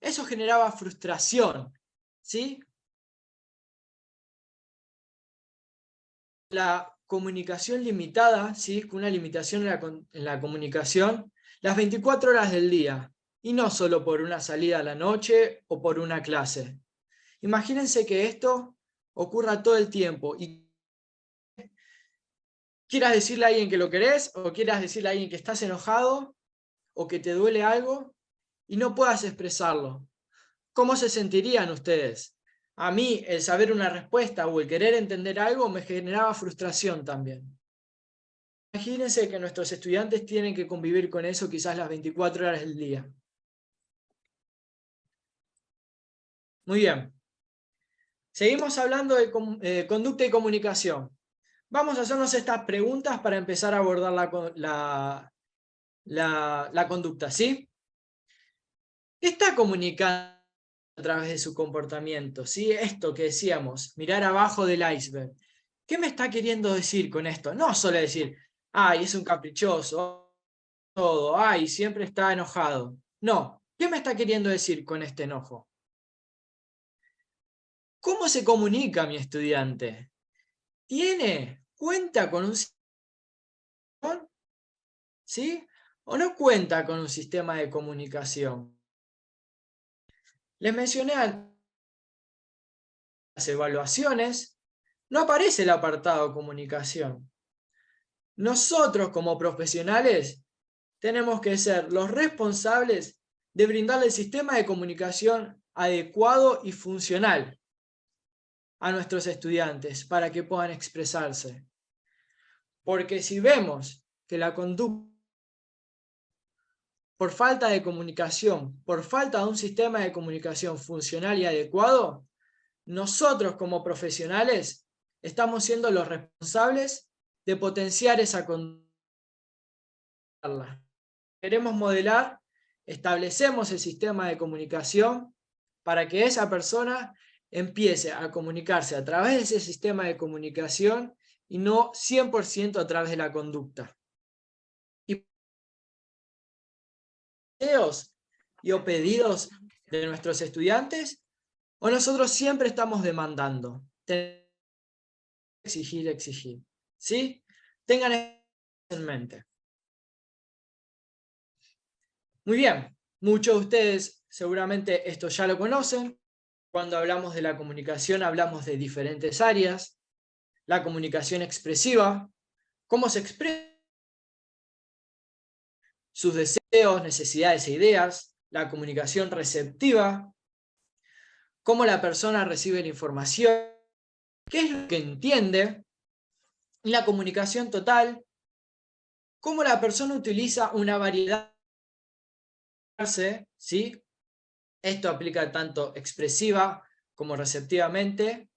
Eso generaba frustración, ¿sí? La comunicación limitada, ¿sí? Con una limitación en la comunicación, las 24 horas del día, y no solo por una salida a la noche o por una clase. Imagínense que esto ocurra todo el tiempo y quieras decirle a alguien que lo querés, o quieras decirle a alguien que estás enojado, o que te duele algo, y no puedas expresarlo. ¿Cómo se sentirían ustedes? A mí, el saber una respuesta o el querer entender algo me generaba frustración también. Imagínense que nuestros estudiantes tienen que convivir con eso quizás las 24 horas del día. Muy bien. Seguimos hablando de conducta y comunicación. Vamos a hacernos estas preguntas para empezar a abordar la conducta, ¿sí? ¿Qué está comunicando a través de su comportamiento? ¿Sí? Esto que decíamos, mirar abajo del iceberg. ¿Qué me está queriendo decir con esto? No solo decir, ay, es un caprichoso, todo, ay, siempre está enojado. No, ¿qué me está queriendo decir con este enojo? ¿Cómo se comunica mi estudiante? ¿Cuenta con un sistema? ¿Sí? ¿O no cuenta con un sistema de comunicación? Les mencioné las evaluaciones, no aparece el apartado comunicación. Nosotros como profesionales tenemos que ser los responsables de brindarle el sistema de comunicación adecuado y funcional a nuestros estudiantes para que puedan expresarse. Porque si vemos que la conducta, por falta de comunicación, por falta de un sistema de comunicación funcional y adecuado, nosotros como profesionales estamos siendo los responsables de potenciar esa conducta. Queremos modelar, establecemos el sistema de comunicación para que esa persona empiece a comunicarse a través de ese sistema de comunicación y no 100% a través de la conducta. Y deseos o pedidos de nuestros estudiantes, o nosotros siempre estamos demandando, exigir, ¿sí? Tengan eso en mente. Muy bien, muchos de ustedes seguramente esto ya lo conocen. Cuando hablamos de la comunicación hablamos de diferentes áreas. La comunicación expresiva, cómo se expresa sus deseos, necesidades e ideas. La comunicación receptiva, cómo la persona recibe la información, qué es lo que entiende. Y la comunicación total, cómo la persona utiliza una variedad de, ¿sí? Esto aplica tanto expresiva como receptivamente.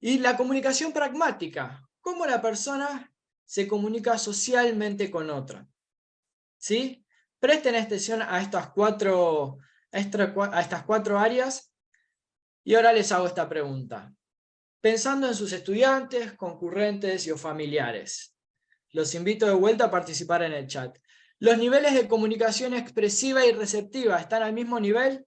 Y la comunicación pragmática, cómo la persona se comunica socialmente con otra. ¿Sí? Presten atención a estas cuatro áreas y ahora les hago esta pregunta. Pensando en sus estudiantes, concurrentes y o familiares. Los invito de vuelta a participar en el chat. ¿Los niveles de comunicación expresiva y receptiva están al mismo nivel?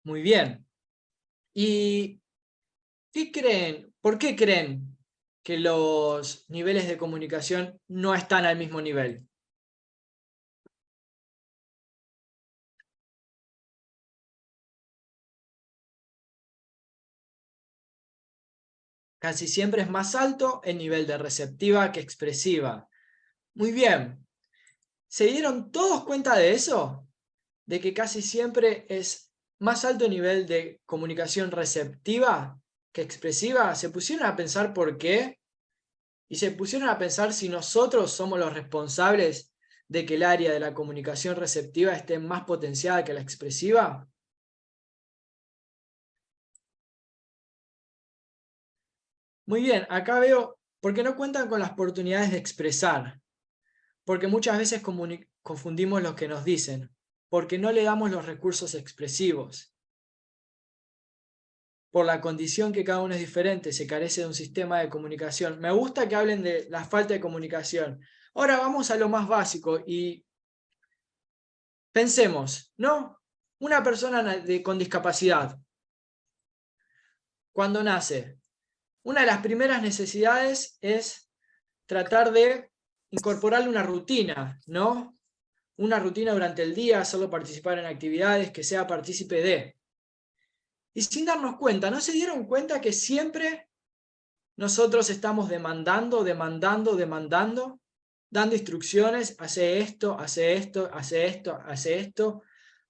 Muy bien. ¿Y qué creen? ¿Por qué creen que los niveles de comunicación no están al mismo nivel? Casi siempre es más alto el nivel de receptiva que expresiva. Muy bien. ¿Se dieron todos cuenta de eso? De que casi siempre es más alto el nivel de comunicación receptiva que expresiva. ¿Se pusieron a pensar por qué? Y se pusieron a pensar si nosotros somos los responsables de que el área de la comunicación receptiva esté más potenciada que la expresiva. Muy bien, acá veo, porque no cuentan con las oportunidades de expresar, porque muchas veces confundimos lo que nos dicen, porque no le damos los recursos expresivos. Por la condición que cada uno es diferente, se carece de un sistema de comunicación. Me gusta que hablen de la falta de comunicación, Ahora vamos a lo más básico y pensemos, ¿no? Una persona con discapacidad, cuando nace, una de las primeras necesidades es tratar de incorporarle una rutina, ¿no? Una rutina durante el día, hacerlo participar en actividades, que sea partícipe de. Y sin darnos cuenta, ¿no se dieron cuenta que siempre nosotros estamos demandando, dando instrucciones, hace esto, hace esto, hace esto, hace esto,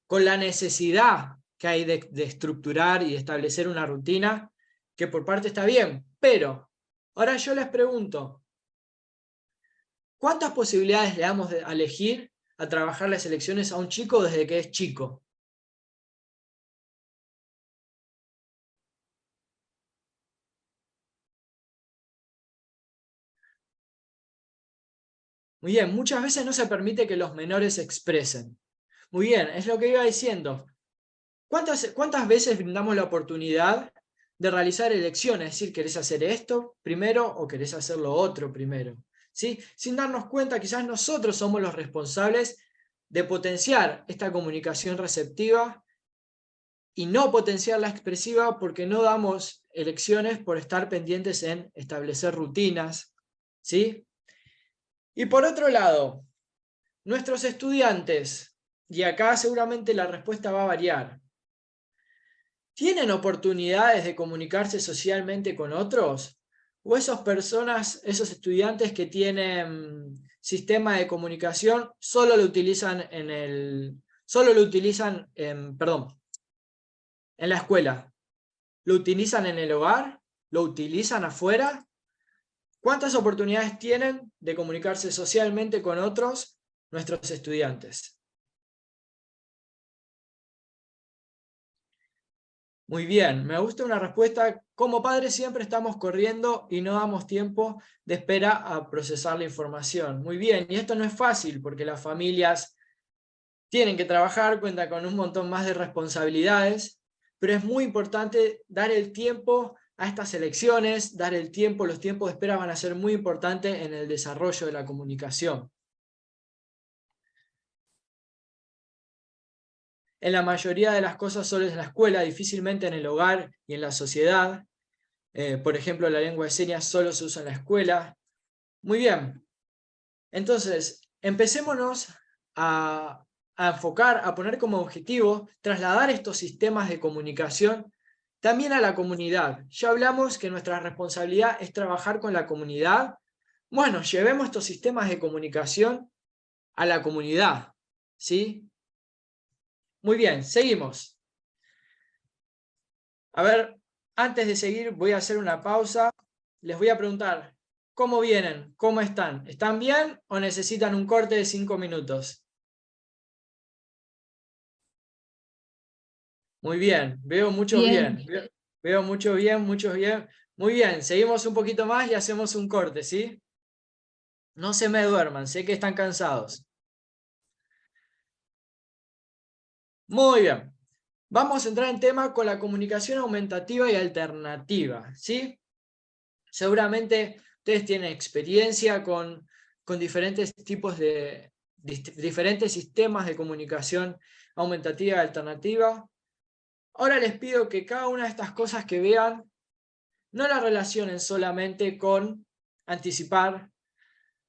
con la necesidad que hay de estructurar y de establecer una rutina, que por parte está bien, pero ahora yo les pregunto, ¿cuántas posibilidades le damos a elegir a trabajar las elecciones a un chico desde que es chico? Muy bien, muchas veces no se permite que los menores se expresen. Muy bien, es lo que iba diciendo. ¿Cuántas veces brindamos la oportunidad de realizar elecciones? Es decir, ¿querés hacer esto primero o querés hacer lo otro primero? ¿Sí? Sin darnos cuenta, quizás nosotros somos los responsables de potenciar esta comunicación receptiva y no potenciar la expresiva porque no damos elecciones por estar pendientes en establecer rutinas. ¿Sí? Y por otro lado, nuestros estudiantes, y acá seguramente la respuesta va a variar, ¿tienen oportunidades de comunicarse socialmente con otros? ¿O esas personas, esos estudiantes que tienen sistema de comunicación, solo lo utilizan en la escuela? ¿Lo utilizan en el hogar? ¿Lo utilizan afuera? ¿Cuántas oportunidades tienen de comunicarse socialmente con otros nuestros estudiantes? Muy bien, me gusta una respuesta. Como padres siempre estamos corriendo y no damos tiempo de espera a procesar la información. Muy bien, y esto no es fácil porque las familias tienen que trabajar, cuentan con un montón más de responsabilidades, pero es muy importante dar el tiempo a estas elecciones, dar el tiempo, los tiempos de espera van a ser muy importantes en el desarrollo de la comunicación. En la mayoría de las cosas solo es en la escuela, difícilmente en el hogar y en la sociedad. Por ejemplo, la lengua de señas solo se usa en la escuela. Muy bien. Entonces, empecémonos a enfocar, a poner como objetivo, trasladar estos sistemas de comunicación también a la comunidad. Ya hablamos que nuestra responsabilidad es trabajar con la comunidad. Bueno, llevemos estos sistemas de comunicación a la comunidad, ¿sí? Muy bien, seguimos. A ver, antes de seguir voy a hacer una pausa. Les voy a preguntar, ¿cómo vienen? ¿Cómo están? ¿Están bien o necesitan un corte de 5 minutos? Muy bien, veo muchos bien. Veo muchos bien, muchos bien. Muy bien, seguimos un poquito más y hacemos un corte, ¿sí? No se me duerman, sé que están cansados. Muy bien. Vamos a entrar en tema con la comunicación aumentativa y alternativa, ¿sí? Seguramente ustedes tienen experiencia con diferentes tipos de diferentes sistemas de comunicación aumentativa y alternativa. Ahora les pido que cada una de estas cosas que vean no la relacionen solamente con anticipar,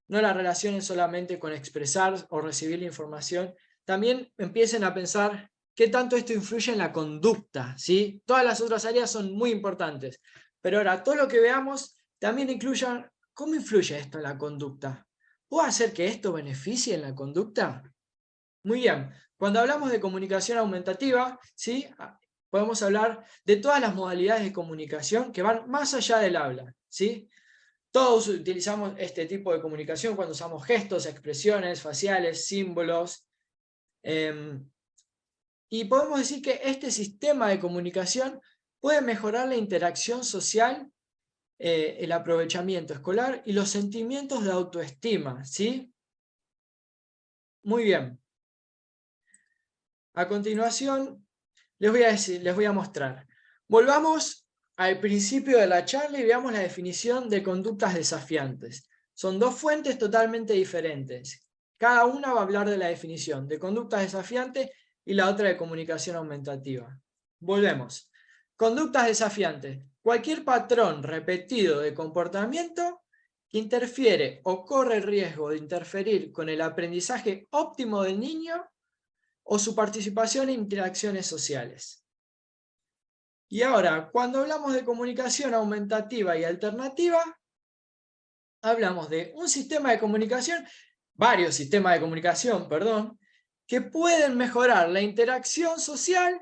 no la relacionen solamente con expresar o recibir la información, también empiecen a pensar qué tanto esto influye en la conducta, ¿sí? Todas las otras áreas son muy importantes, pero ahora todo lo que veamos también incluyan cómo influye esto en la conducta. ¿Puedo hacer que esto beneficie en la conducta? Muy bien, cuando hablamos de comunicación aumentativa, ¿sí? Podemos hablar de todas las modalidades de comunicación que van más allá del habla, ¿sí? Todos utilizamos este tipo de comunicación cuando usamos gestos, expresiones faciales, símbolos. Y podemos decir que este sistema de comunicación puede mejorar la interacción social, el aprovechamiento escolar y los sentimientos de autoestima, ¿sí? Muy bien. A continuación, les voy a mostrar. Volvamos al principio de la charla y veamos la definición de conductas desafiantes. Son dos fuentes totalmente diferentes. Cada una va a hablar de la definición de conductas desafiantes y la otra de comunicación aumentativa. Volvemos. Conductas desafiantes. Cualquier patrón repetido de comportamiento que interfiere o corre el riesgo de interferir con el aprendizaje óptimo del niño o su participación en interacciones sociales. Y ahora, cuando hablamos de comunicación aumentativa y alternativa, hablamos de un sistema de comunicación, varios sistemas de comunicación, perdón, que pueden mejorar la interacción social,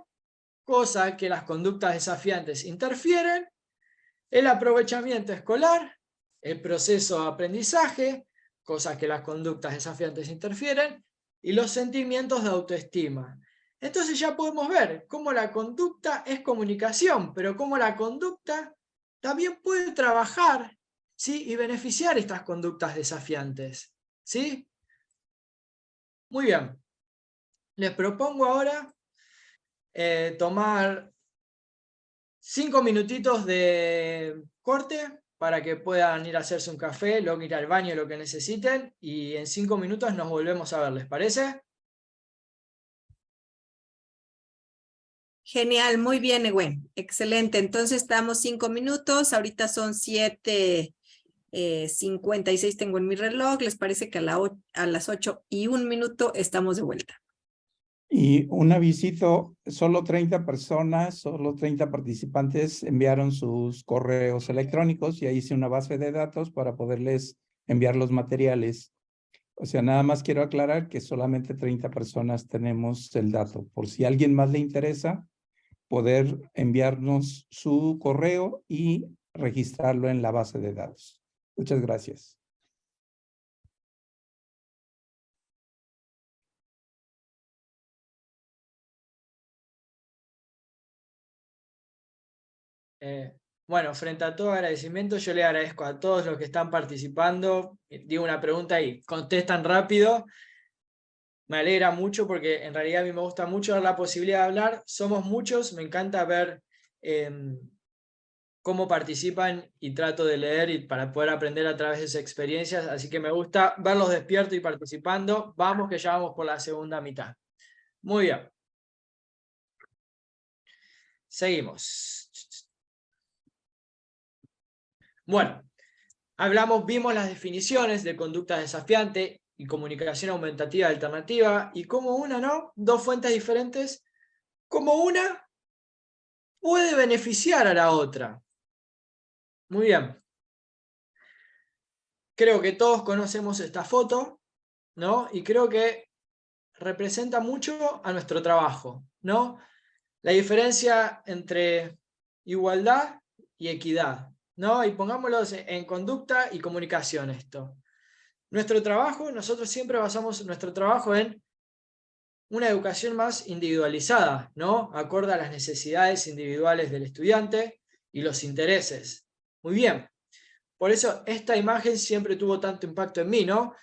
cosa que las conductas desafiantes interfieren, el aprovechamiento escolar, el proceso de aprendizaje, cosa que las conductas desafiantes interfieren, y los sentimientos de autoestima. Entonces ya podemos ver cómo la conducta es comunicación, pero cómo la conducta también puede trabajar, ¿sí?, y beneficiar estas conductas desafiantes, ¿sí? Muy bien. Les propongo ahora tomar 5 minutitos de corte para que puedan ir a hacerse un café, luego ir al baño, lo que necesiten, y en 5 minutos nos volvemos a ver, ¿les parece? Genial, muy bien, Ewen. Excelente. Entonces estamos 5 minutos. Ahorita son 7:56 tengo en mi reloj. ¿Les parece que a las 8:01 estamos de vuelta? Y un avisito, solo 30 personas, solo 30 participantes enviaron sus correos electrónicos y ahí hice una base de datos para poderles enviar los materiales. O sea, nada más quiero aclarar que solamente 30 personas tenemos el dato. Por si a alguien más le interesa, poder enviarnos su correo y registrarlo en la base de datos. Muchas gracias. Bueno, frente a todo agradecimiento, yo le agradezco a todos los que están participando. Digo una pregunta y contestan rápido. Me alegra mucho porque en realidad a mí me gusta mucho dar la posibilidad de hablar. Somos muchos, me encanta ver cómo participan y trato de leer y para poder aprender a través de sus experiencias. Así que me gusta verlos despiertos y participando. Vamos que ya vamos por la segunda mitad. Muy bien. Seguimos. Bueno, vimos las definiciones de conducta desafiante y comunicación aumentativa alternativa, y como dos fuentes diferentes, como una puede beneficiar a la otra. Muy bien. Creo que todos conocemos esta foto, ¿no? Y creo que representa mucho a nuestro trabajo, ¿no? La diferencia entre igualdad y equidad, ¿no? Y pongámoslo en conducta y comunicación esto. Nuestro trabajo, nosotros siempre basamos nuestro trabajo en una educación más individualizada, ¿no? Acorde a las necesidades individuales del estudiante y los intereses. Muy bien. Por eso esta imagen siempre tuvo tanto impacto en mí, ¿no?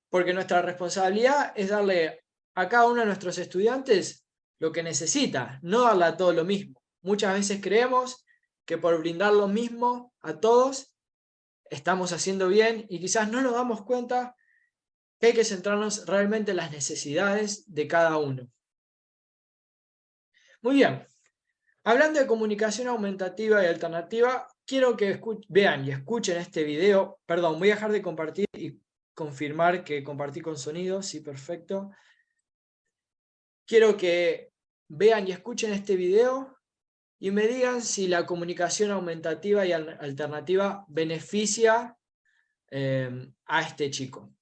Porque nuestra responsabilidad es darle a cada uno de nuestros estudiantes lo que necesita, no darle a todos lo mismo. Muchas veces creemos que por brindar lo mismo a todos estamos haciendo bien y quizás no nos damos cuenta que hay que centrarnos realmente en las necesidades de cada uno. Muy bien. Hablando de comunicación aumentativa y alternativa, quiero que vean y escuchen este video. Perdón, voy a dejar de compartir y confirmar que compartí con sonido. Sí, perfecto. Quiero que vean y escuchen este video y me digan si la comunicación aumentativa y alternativa beneficia a este chico.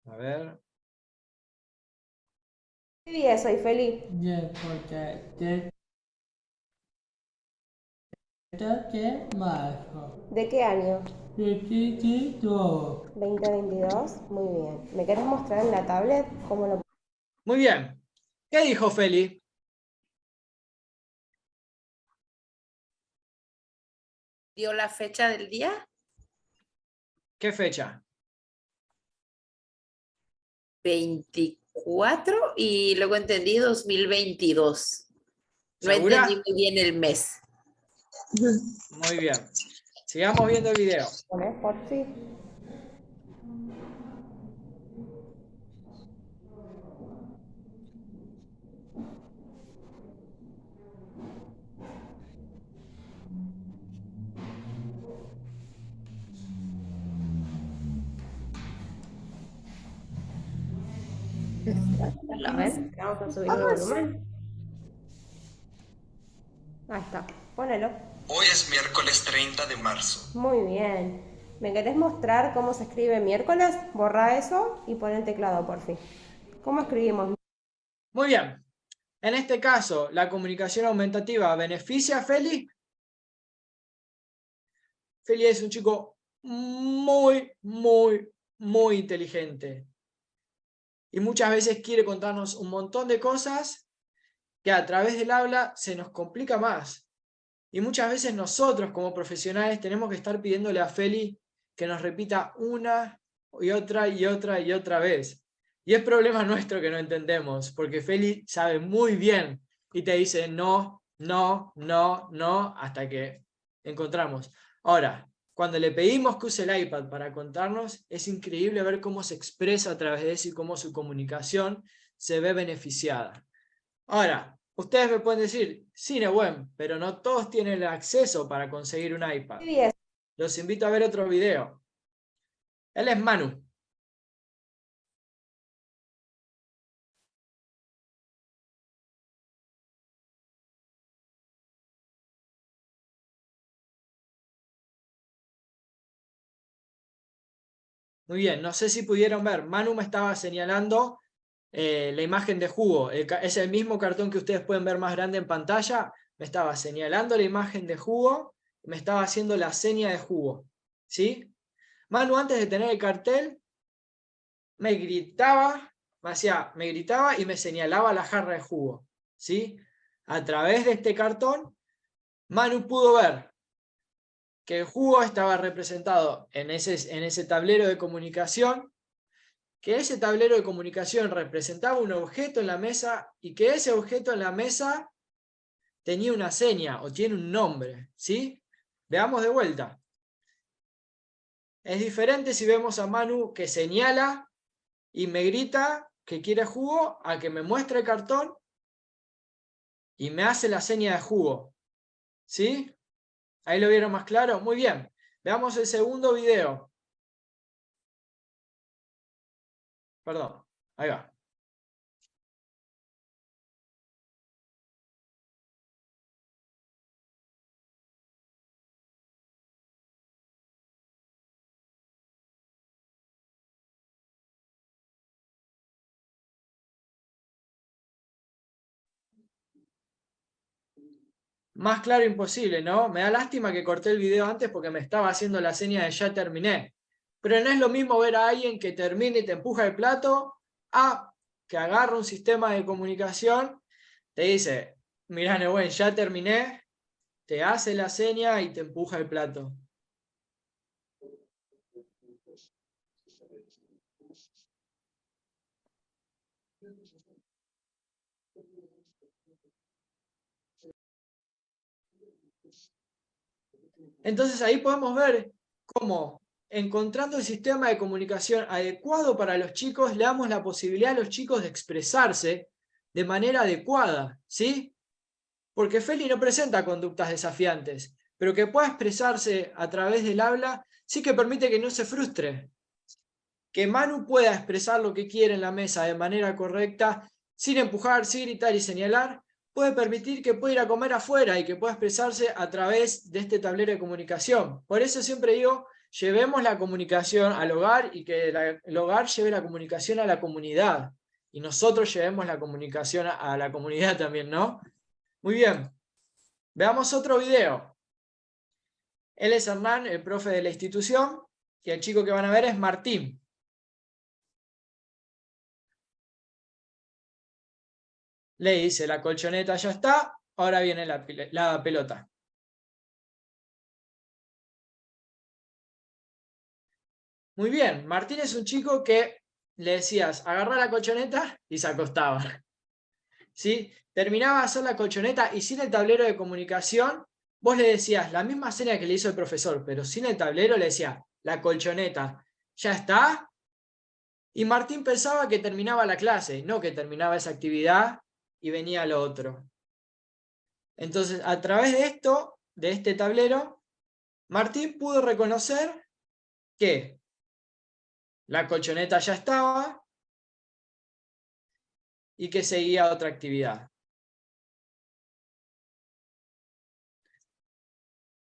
A ver. ¿Qué día soy feliz? ¿De qué año? 2022. Muy bien. ¿Me querés mostrar en la tablet cómo lo... Muy bien. ¿Qué dijo Feli? ¿Dio la fecha del día? ¿Qué fecha? 24 y luego entendí 2022. No ¿Segura? entendí muy bien el mes. Muy bien. Sigamos viendo el video. ¿Pones por sí? A ver, vamos a subir el volumen. Ahí está, ponelo. Hoy es miércoles 30 de marzo. Muy bien. ¿Me querés mostrar cómo se escribe miércoles? Borra eso y pon el teclado, por fin. ¿Cómo escribimos? Muy bien. En este caso, ¿la comunicación aumentativa beneficia a Feli? Feli es un chico muy, muy, muy inteligente. Y muchas veces quiere contarnos un montón de cosas que a través del habla se nos complica más. Y muchas veces nosotros como profesionales tenemos que estar pidiéndole a Feli que nos repita una y otra y otra y otra vez. Y es problema nuestro que no entendemos, porque Feli sabe muy bien y te dice no, no, no, no, hasta que encontramos. Ahora, cuando le pedimos que use el iPad para contarnos, es increíble ver cómo se expresa a través de eso y cómo su comunicación se ve beneficiada. Ahora, ustedes me pueden decir, sí, Nehuen, pero no todos tienen el acceso para conseguir un iPad. Bien. Los invito a ver otro video. Él es Manu. Muy bien, no sé si pudieron ver, Manu me estaba señalando la imagen de jugo. Es el mismo cartón que ustedes pueden ver más grande en pantalla. Me estaba señalando la imagen de jugo y me estaba haciendo la seña de jugo. ¿Sí? Manu, antes de tener el cartel, me gritaba y me señalaba la jarra de jugo. ¿Sí? A través de este cartón, Manu pudo ver que el jugo estaba representado en ese tablero de comunicación, que ese tablero de comunicación representaba un objeto en la mesa y que ese objeto en la mesa tenía una seña o tiene un nombre. ¿Sí? Veamos de vuelta. Es diferente si vemos a Manu que señala y me grita que quiere jugo a que me muestre el cartón y me hace la seña de jugo. ¿Sí? ¿Ahí lo vieron más claro? Muy bien. Veamos el segundo video. Perdón, ahí va. Más claro imposible, ¿no? Me da lástima que corté el video antes porque me estaba haciendo la seña de ya terminé. Pero no es lo mismo ver a alguien que termine y te empuja el plato a que agarra un sistema de comunicación, te dice, mirá, Nehuen, ya terminé, te hace la seña y te empuja el plato. Entonces ahí podemos ver cómo, encontrando el sistema de comunicación adecuado para los chicos, le damos la posibilidad a los chicos de expresarse de manera adecuada, ¿sí? Porque Feli no presenta conductas desafiantes, pero que pueda expresarse a través del habla sí que permite que no se frustre. Que Manu pueda expresar lo que quiere en la mesa de manera correcta, sin empujar, sin gritar y señalar, puede permitir que pueda ir a comer afuera y que pueda expresarse a través de este tablero de comunicación. Por eso siempre digo, llevemos la comunicación al hogar y que el hogar lleve la comunicación a la comunidad. Y nosotros llevemos la comunicación a la comunidad también, ¿no? Muy bien. Veamos otro video. Él es Hernán, el profe de la institución, y el chico que van a ver es Martín. Le dice, la colchoneta ya está, ahora viene la pelota. Muy bien, Martín es un chico que le decías, agarra la colchoneta y se acostaba. ¿sí? Terminaba de hacer la colchoneta y sin el tablero de comunicación, vos le decías la misma seña que le hizo el profesor, pero sin el tablero le decía, la colchoneta, ¿ya está? Y Martín pensaba que terminaba la clase, no que terminaba esa actividad y venía lo otro. Entonces, a través de esto, de este tablero, Martín pudo reconocer que la colchoneta ya estaba y que seguía otra actividad.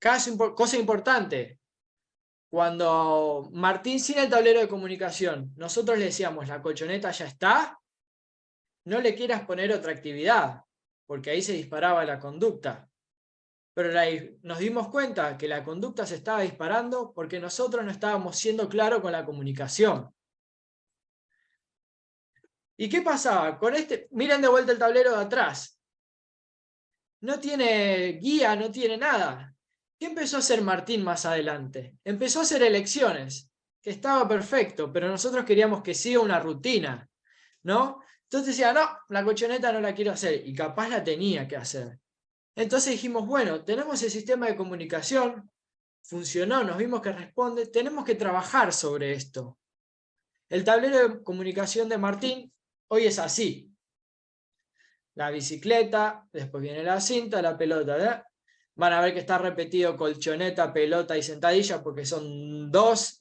Cosa importante, cuando Martín sin el tablero de comunicación, nosotros le decíamos la colchoneta ya está, no le quieras poner otra actividad, porque ahí se disparaba la conducta. Pero nos dimos cuenta que la conducta se estaba disparando porque nosotros no estábamos siendo claros con la comunicación. ¿Y qué pasaba? Con este, miren de vuelta el tablero de atrás. No tiene guía, no tiene nada. ¿Qué empezó a hacer Martín más adelante? Empezó a hacer elecciones, que estaba perfecto, pero nosotros queríamos que siga una rutina, ¿no? Entonces decía, no, la colchoneta no la quiero hacer, y capaz la tenía que hacer. Entonces dijimos, bueno, tenemos el sistema de comunicación, funcionó, nos vimos que responde, tenemos que trabajar sobre esto. El tablero de comunicación de Martín hoy es así. La bicicleta, después viene la cinta, la pelota, ¿verdad? Van a ver que está repetido colchoneta, pelota y sentadilla porque son dos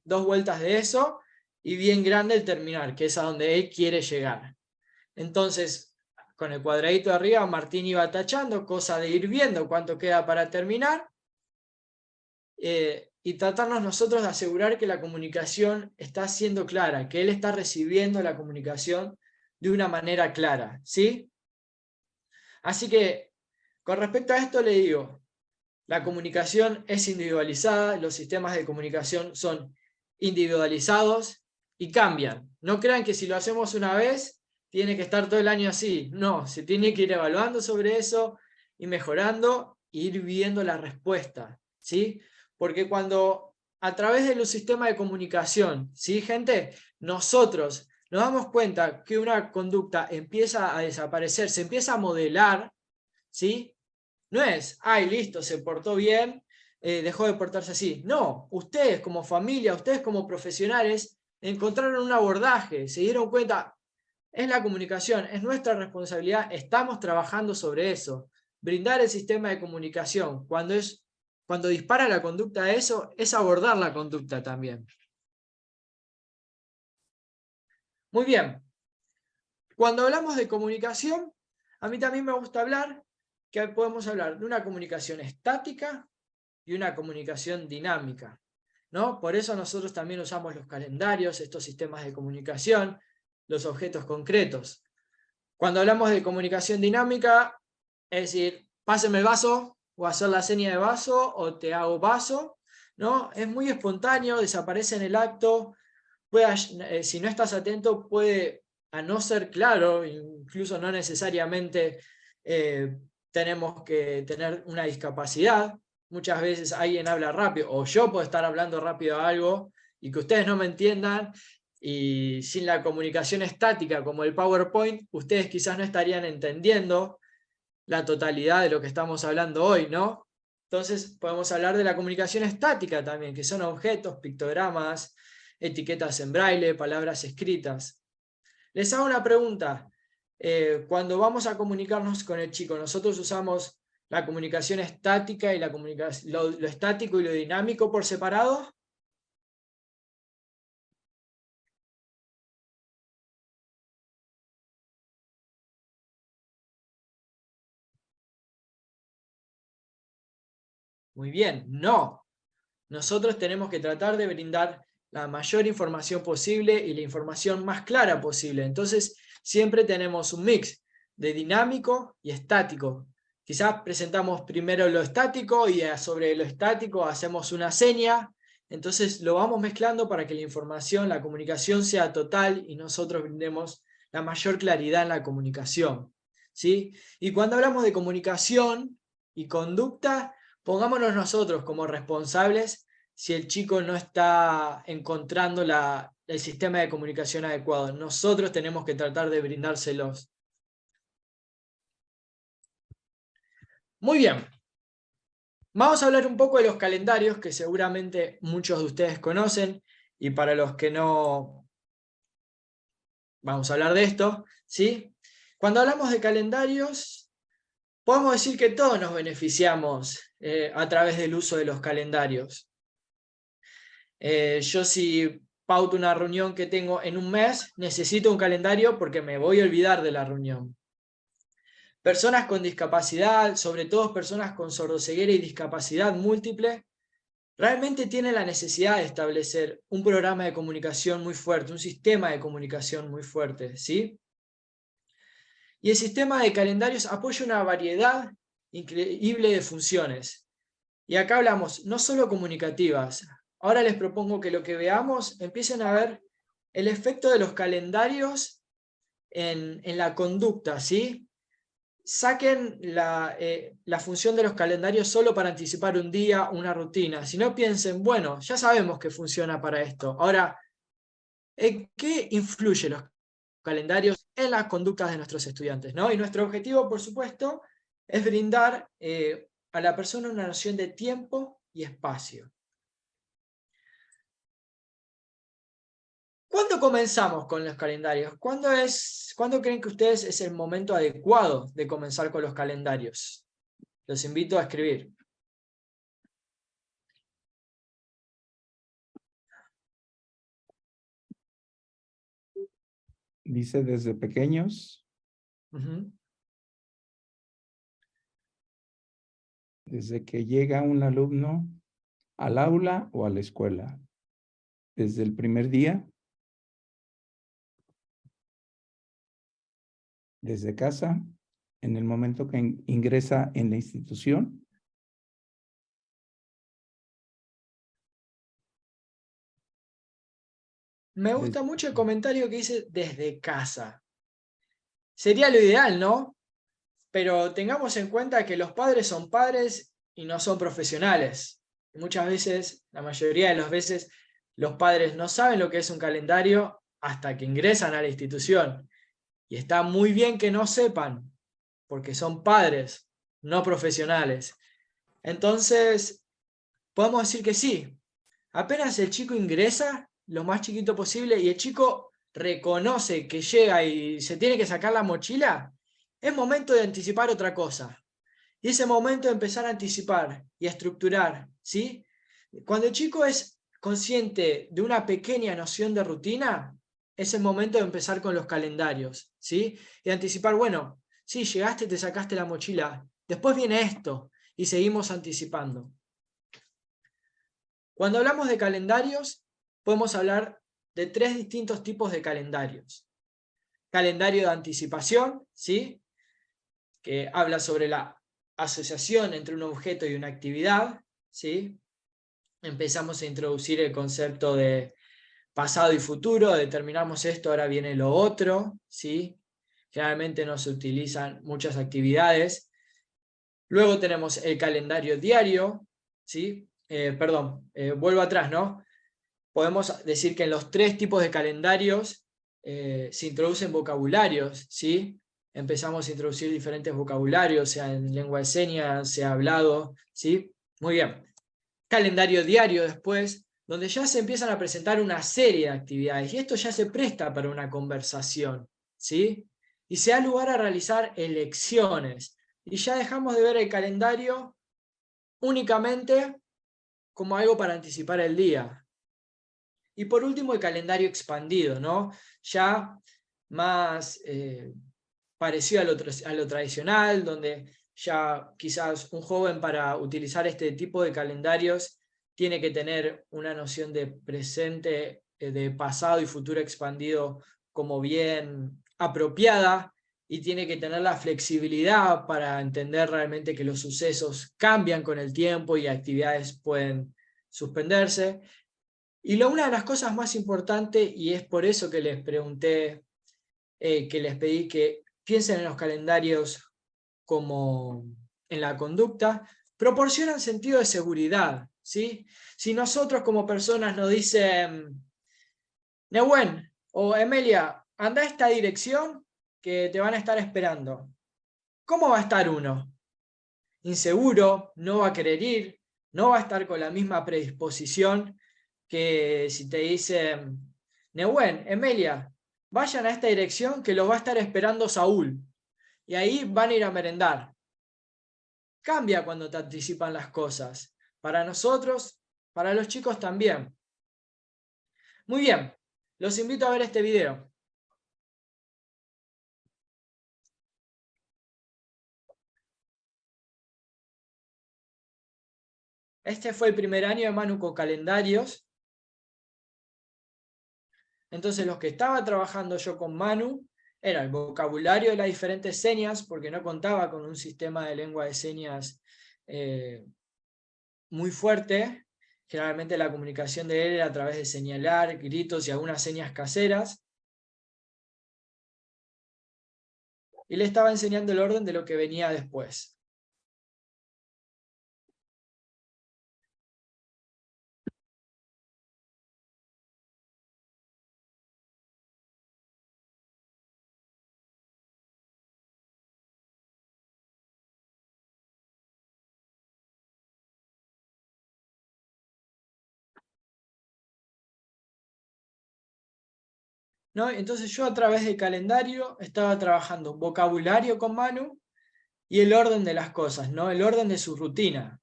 vueltas de eso y bien grande el terminal, que es a donde él quiere llegar. Entonces, con el cuadradito de arriba, Martín iba tachando, cosa de ir viendo cuánto queda para terminar y tratarnos nosotros de asegurar que la comunicación está siendo clara, que él está recibiendo la comunicación de una manera clara, ¿sí? Así que, con respecto a esto le digo, la comunicación es individualizada, los sistemas de comunicación son individualizados y cambian. No crean que si lo hacemos una vez, tiene que estar todo el año así. No, se tiene que ir evaluando sobre eso y mejorando e ir viendo la respuesta, ¿sí? Porque cuando a través de los sistemas de comunicación, ¿sí, gente? Nosotros nos damos cuenta que una conducta empieza a desaparecer, se empieza a modelar, ¿sí? No es, ay, listo, se portó bien, dejó de portarse así. No, ustedes como familia, ustedes como profesionales, encontraron un abordaje, se dieron cuenta, es la comunicación, es nuestra responsabilidad, estamos trabajando sobre eso. Brindar el sistema de comunicación, cuando dispara la conducta a eso, es abordar la conducta también. Muy bien. Cuando hablamos de comunicación, a mí también me gusta hablar que podemos hablar de una comunicación estática y una comunicación dinámica, ¿no? Por eso nosotros también usamos los calendarios, estos sistemas de comunicación, los objetos concretos. Cuando hablamos de comunicación dinámica, es decir, páseme el vaso, o hacer la seña de vaso, o te hago vaso, ¿no? Es muy espontáneo, desaparece en el acto, si no estás atento puede a no ser claro, incluso no necesariamente tenemos que tener una discapacidad. Muchas veces alguien habla rápido, o yo puedo estar hablando rápido a algo y que ustedes no me entiendan, y sin la comunicación estática como el PowerPoint, ustedes quizás no estarían entendiendo la totalidad de lo que estamos hablando hoy, ¿no? Entonces podemos hablar de la comunicación estática también, que son objetos, pictogramas, etiquetas en braille, palabras escritas. Les hago una pregunta. Cuando vamos a comunicarnos con el chico, ¿nosotros usamos la comunicación estática y lo estático y lo dinámico por separado? Muy bien, no. Nosotros tenemos que tratar de brindar la mayor información posible y la información más clara posible. Entonces, siempre tenemos un mix de dinámico y estático. Quizás presentamos primero lo estático y sobre lo estático hacemos una seña. Entonces, lo vamos mezclando para que la información, la comunicación sea total y nosotros brindemos la mayor claridad en la comunicación, ¿sí? Y cuando hablamos de comunicación y conducta, pongámonos nosotros como responsables si el chico no está encontrando el sistema de comunicación adecuado. Nosotros tenemos que tratar de brindárselos. Muy bien. Vamos a hablar un poco de los calendarios que seguramente muchos de ustedes conocen, y para los que no, vamos a hablar de esto, ¿sí? Cuando hablamos de calendarios, podemos decir que todos nos beneficiamos a través del uso de los calendarios. Yo si pauto una reunión que tengo en un mes, necesito un calendario porque me voy a olvidar de la reunión. Personas con discapacidad, sobre todo personas con sordoceguera y discapacidad múltiple, realmente tienen la necesidad de establecer un programa de comunicación muy fuerte, un sistema de comunicación muy fuerte, ¿sí? Y el sistema de calendarios apoya una variedad increíble de funciones. Y acá hablamos no solo comunicativas. Ahora les propongo que lo que veamos, empiecen a ver el efecto de los calendarios en la conducta, ¿sí? Saquen la función de los calendarios solo para anticipar un día, una rutina. Si no, piensen, bueno, ya sabemos que funciona para esto. Ahora, ¿en qué influyen los calendarios en las conductas de nuestros estudiantes, ¿no? Y nuestro objetivo, por supuesto, es brindar a la persona una noción de tiempo y espacio. ¿Cuándo comenzamos con los calendarios? ¿Cuándo creen que ustedes es el momento adecuado de comenzar con los calendarios? Los invito a escribir. Dice desde pequeños. Desde que llega un alumno al aula o a la escuela. Desde el primer día. Desde casa, en el momento que ingresa en la institución. Me gusta mucho el comentario que dice desde casa. Sería lo ideal, ¿no? Pero tengamos en cuenta que los padres son padres y no son profesionales. Muchas veces, la mayoría de las veces, los padres no saben lo que es un calendario hasta que ingresan a la institución. Y está muy bien que no sepan, porque son padres, no profesionales. Entonces, podemos decir que sí. Apenas el chico ingresa, lo más chiquito posible, y el chico reconoce que llega y se tiene que sacar la mochila, es momento de anticipar otra cosa. Y ese momento de empezar a anticipar y a estructurar, ¿sí? Cuando el chico es consciente de una pequeña noción de rutina, es el momento de empezar con los calendarios, ¿sí? Y anticipar, bueno, sí, llegaste, te sacaste la mochila, después viene esto, y seguimos anticipando. Cuando hablamos de calendarios, podemos hablar de 3 distintos tipos de calendarios. Calendario de anticipación, ¿sí? Que habla sobre la asociación entre un objeto y una actividad, ¿sí? Empezamos a introducir el concepto de pasado y futuro, determinamos esto, ahora viene lo otro, ¿sí? Generalmente no se utilizan muchas actividades. Luego tenemos el calendario diario, ¿sí? Vuelvo atrás, ¿no? Podemos decir que en los 3 tipos de calendarios se introducen vocabularios, ¿sí? Empezamos a introducir diferentes vocabularios, sea en lengua de señas, sea hablado, ¿sí? Muy bien. Calendario diario después, donde ya se empiezan a presentar una serie de actividades, y esto ya se presta para una conversación, ¿sí? Y se da lugar a realizar elecciones, y ya dejamos de ver el calendario únicamente como algo para anticipar el día. Y por último, el calendario expandido, ¿no? Ya más parecido a lo tradicional, donde ya quizás un joven para utilizar este tipo de calendarios tiene que tener una noción de presente, de pasado y futuro expandido como bien apropiada, y tiene que tener la flexibilidad para entender realmente que los sucesos cambian con el tiempo y actividades pueden suspenderse. Y una de las cosas más importantes, y es por eso que les pregunté, que les pedí que piensen en los calendarios como en la conducta, proporcionan sentido de seguridad, ¿sí? Si nosotros como personas nos dicen, Nehuen o Emelia, anda a esta dirección que te van a estar esperando, ¿cómo va a estar uno? inseguro, no va a querer ir, no va a estar con la misma predisposición que si te dicen, Nehuen, Emelia, vayan a esta dirección que los va a estar esperando Saúl, y ahí van a ir a merendar. Cambia cuando te anticipan las cosas, para nosotros, para los chicos también. Muy bien, los invito a ver este video. Este fue el primer año de Manu con calendarios. Entonces los que estaba trabajando yo con Manu era el vocabulario de las diferentes señas, porque no contaba con un sistema de lengua de señas muy fuerte. Generalmente la comunicación de él era a través de señalar, gritos y algunas señas caseras. Y le estaba enseñando el orden de lo que venía después. ¿No? Entonces yo a través del calendario estaba trabajando vocabulario con Manu y el orden de las cosas, ¿no? El orden de su rutina.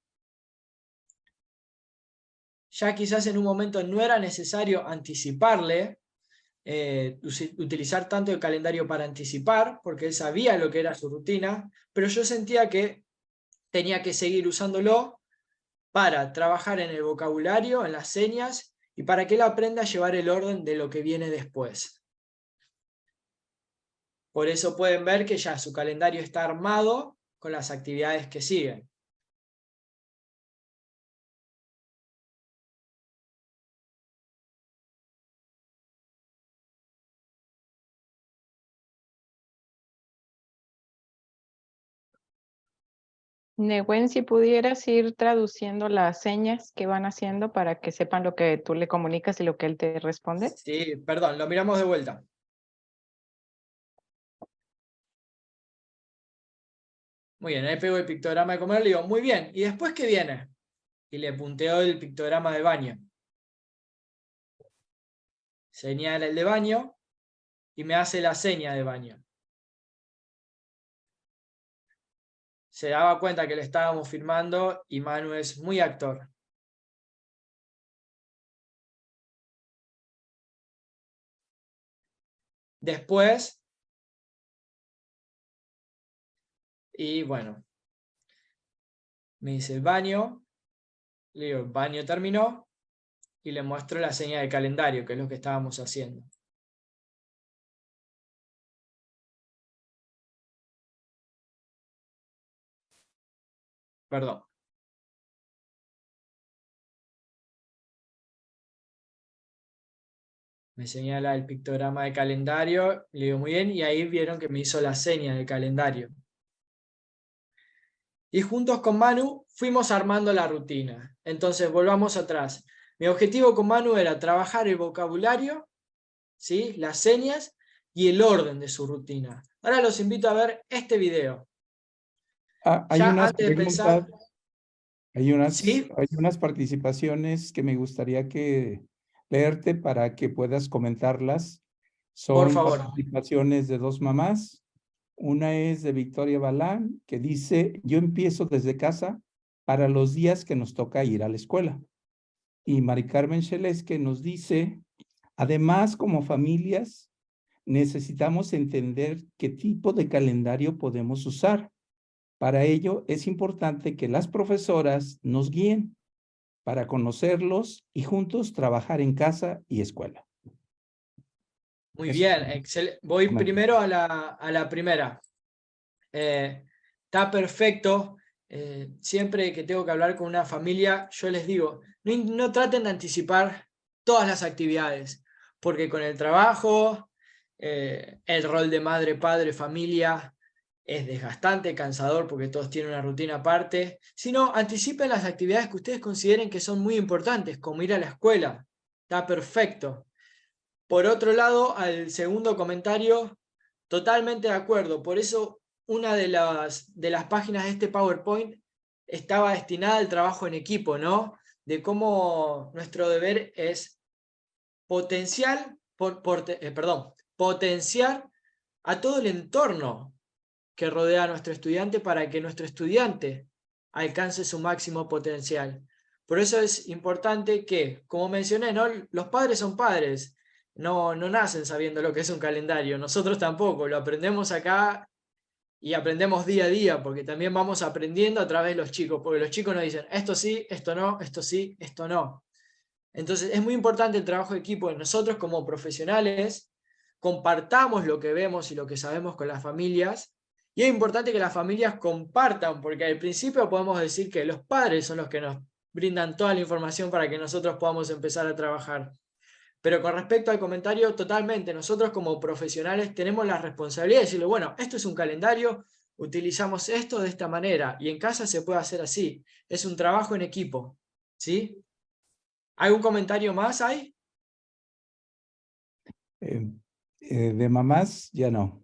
Ya quizás en un momento no era necesario anticiparle, utilizar tanto el calendario para anticipar, porque él sabía lo que era su rutina, pero yo sentía que tenía que seguir usándolo para trabajar en el vocabulario, en las señas, y para que él aprenda a llevar el orden de lo que viene después. Por eso pueden ver que ya su calendario está armado con las actividades que siguen. Nehuen, si pudieras ir traduciendo las señas que van haciendo para que sepan lo que tú le comunicas y lo que él te responde. Sí, perdón, lo miramos de vuelta. Muy bien, ahí pego el pictograma de comer, le digo, muy bien, ¿y después qué viene? Y le punteo el pictograma de baño. Señala el de baño y me hace la seña de baño. Se daba cuenta que le estábamos filmando y Manu es muy actor. Después, y bueno, me dice el baño, le digo, el baño terminó, y le muestro la seña de calendario, que es lo que estábamos haciendo. Perdón. Me señala el pictograma de calendario, le digo muy bien, y ahí vieron que me hizo la seña de calendario. Y juntos con Manu fuimos armando la rutina. Entonces volvamos atrás. Mi objetivo con Manu era trabajar el vocabulario, ¿sí? Las señas y el orden de su rutina. Ahora los invito a ver este video. Hay Ya unas antes de preguntas, pensar, ¿sí? hay unas participaciones que me gustaría leerte para que puedas comentarlas. Por Son favor. participaciones de dos mamás. Una es de Victoria Balán, que dice, yo empiezo desde casa para los días que nos toca ir a la escuela. Y Mari Carmen Xelesque nos dice, además, como familias, necesitamos entender qué tipo de calendario podemos usar. Para ello, es importante que las profesoras nos guíen para conocerlos y juntos trabajar en casa y escuela. Muy Eso bien, es. excelente. Voy primero a la primera. Está perfecto. Siempre que tengo que hablar con una familia, yo les digo, no traten de anticipar todas las actividades, porque con el trabajo, el rol de madre, padre, familia, es desgastante, cansador, porque todos tienen una rutina aparte. Sino anticipen las actividades que ustedes consideren que son muy importantes, como ir a la escuela. Está perfecto. Por otro lado, al segundo comentario, totalmente de acuerdo. Por eso, una de las páginas de este PowerPoint estaba destinada al trabajo en equipo, ¿no? De cómo nuestro deber es potenciar a todo el entorno que rodea a nuestro estudiante para que nuestro estudiante alcance su máximo potencial. Por eso es importante que, como mencioné, ¿no? Los padres son padres, no nacen sabiendo lo que es un calendario, nosotros tampoco, lo aprendemos acá y aprendemos día a día, porque también vamos aprendiendo a través de los chicos, porque los chicos nos dicen, esto sí, esto no, esto sí, esto no. Entonces es muy importante el trabajo de equipo. Nosotros como profesionales compartamos lo que vemos y lo que sabemos con las familias, y es importante que las familias compartan, porque al principio podemos decir que los padres son los que nos brindan toda la información para que nosotros podamos empezar a trabajar. Pero con respecto al comentario, totalmente, nosotros como profesionales tenemos la responsabilidad de decirle, bueno, esto es un calendario, utilizamos esto de esta manera, y en casa se puede hacer así. Es un trabajo en equipo, ¿sí? ¿Algún comentario más hay? De mamás, ya no.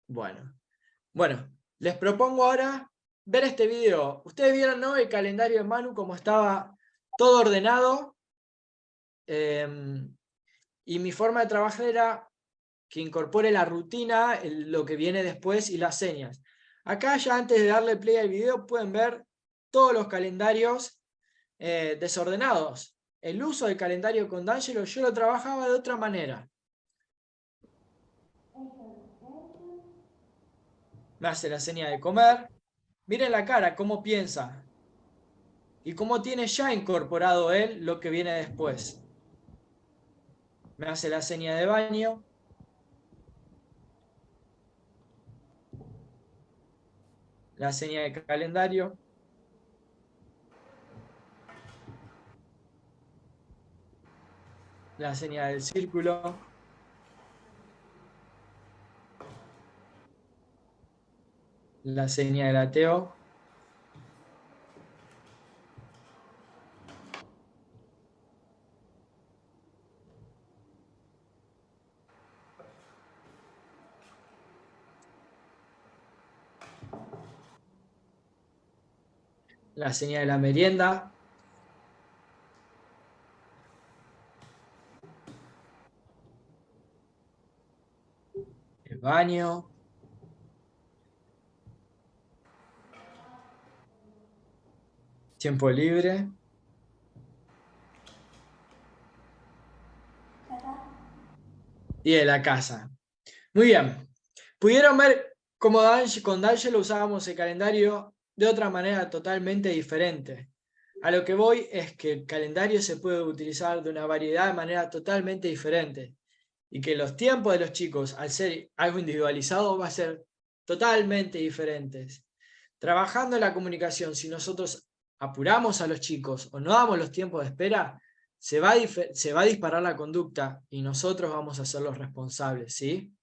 Bueno, les propongo ahora ver este video. Ustedes vieron, ¿no? El calendario de Manu, como estaba todo ordenado. Y mi forma de trabajar era que incorpore la rutina, lo que viene después y las señas. Acá ya antes de darle play al video pueden ver todos los calendarios desordenados. El uso del calendario con D'Angelo yo lo trabajaba de otra manera. Me hace la seña de comer. Miren la cara, cómo piensa. Y cómo tiene ya incorporado él lo que viene después. Me hace la seña de baño. La seña de calendario. La seña del círculo. La seña del ateo. La señal de la merienda. El baño. Tiempo libre. Y de la casa. Muy bien. Pudieron ver cómo con D'Angelo usábamos el calendario de otra manera totalmente diferente. A lo que voy es que el calendario se puede utilizar de una variedad de maneras totalmente diferentes. Y que los tiempos de los chicos, al ser algo individualizado, va a ser totalmente diferentes. Trabajando en la comunicación, si nosotros apuramos a los chicos o no damos los tiempos de espera, se va a disparar la conducta y nosotros vamos a ser los responsables, ¿sí?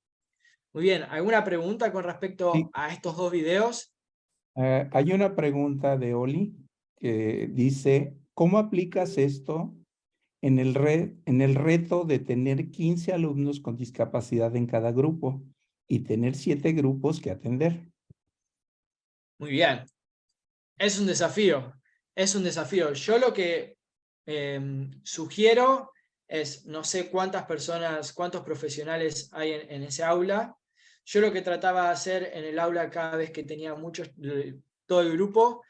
Muy bien, ¿alguna pregunta con respecto a estos dos videos? Hay una pregunta de Oli que dice, ¿cómo aplicas esto en el reto de tener 15 alumnos con discapacidad en cada grupo y tener 7 grupos que atender? Muy bien, es un desafío, es un desafío. Yo lo que sugiero es, no sé cuántas personas, cuántos profesionales hay en ese aula. Yo lo que trataba de hacer en el aula cada vez que tenía todo el grupo,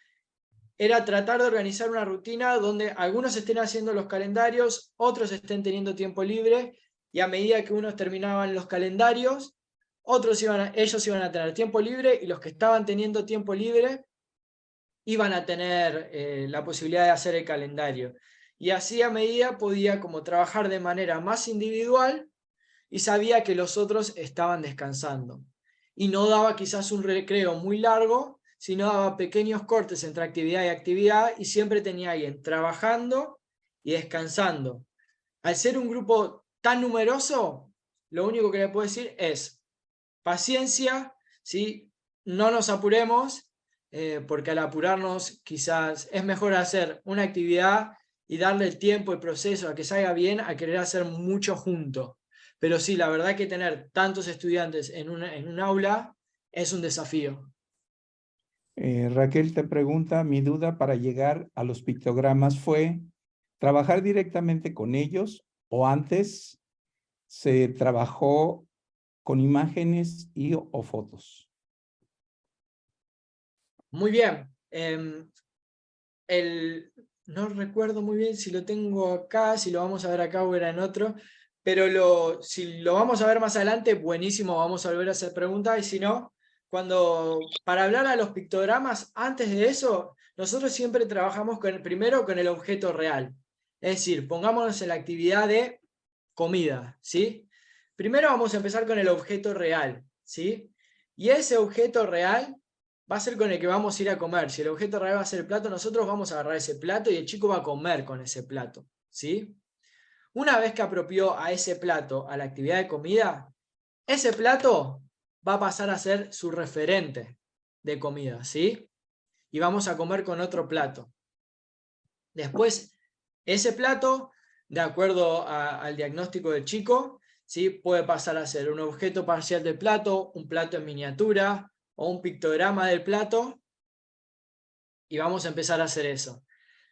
era tratar de organizar una rutina donde algunos estén haciendo los calendarios, otros estén teniendo tiempo libre, y a medida que unos terminaban los calendarios, ellos iban a tener tiempo libre, y los que estaban teniendo tiempo libre iban a tener la posibilidad de hacer el calendario. Y así a medida podía como trabajar de manera más individual y sabía que los otros estaban descansando. Y no daba quizás un recreo muy largo, sino daba pequeños cortes entre actividad y actividad, y siempre tenía a alguien trabajando y descansando. Al ser un grupo tan numeroso, lo único que le puedo decir es paciencia, ¿sí? No nos apuremos, porque al apurarnos quizás es mejor hacer una actividad y darle el tiempo y proceso a que salga bien, a querer hacer mucho junto. Pero sí, la verdad que tener tantos estudiantes en un aula es un desafío. Raquel te pregunta, mi duda para llegar a los pictogramas fue trabajar directamente con ellos o antes se trabajó con imágenes y o fotos. Muy bien. No recuerdo muy bien si lo tengo acá, si lo vamos a ver acá o era en otro, pero si lo vamos a ver más adelante, buenísimo, vamos a volver a hacer preguntas, y si no, para hablar a los pictogramas, antes de eso, nosotros siempre trabajamos primero con el objeto real. Es decir, pongámonos en la actividad de comida, ¿sí? Primero vamos a empezar con el objeto real, ¿sí? Y ese objeto real va a ser con el que vamos a ir a comer. Si el objeto real va a ser el plato, nosotros vamos a agarrar ese plato y el chico va a comer con ese plato, ¿sí? Una vez que apropió a ese plato a la actividad de comida, ese plato va a pasar a ser su referente de comida, ¿sí? Y vamos a comer con otro plato. Después, ese plato, de acuerdo al diagnóstico del chico, ¿sí? Puede pasar a ser un objeto parcial del plato, un plato en miniatura o un pictograma del plato, y vamos a empezar a hacer eso.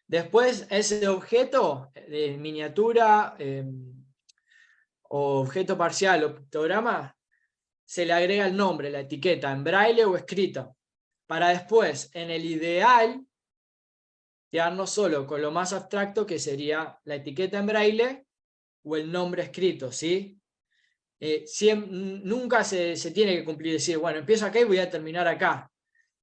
Después, ese objeto de miniatura o objeto parcial o pictograma, se le agrega el nombre, la etiqueta, en braille o escrito, para después, en el ideal, quedarnos solo con lo más abstracto, que sería la etiqueta en braille o el nombre escrito, ¿sí? Nunca se tiene que cumplir, decir, bueno, empiezo acá y voy a terminar acá,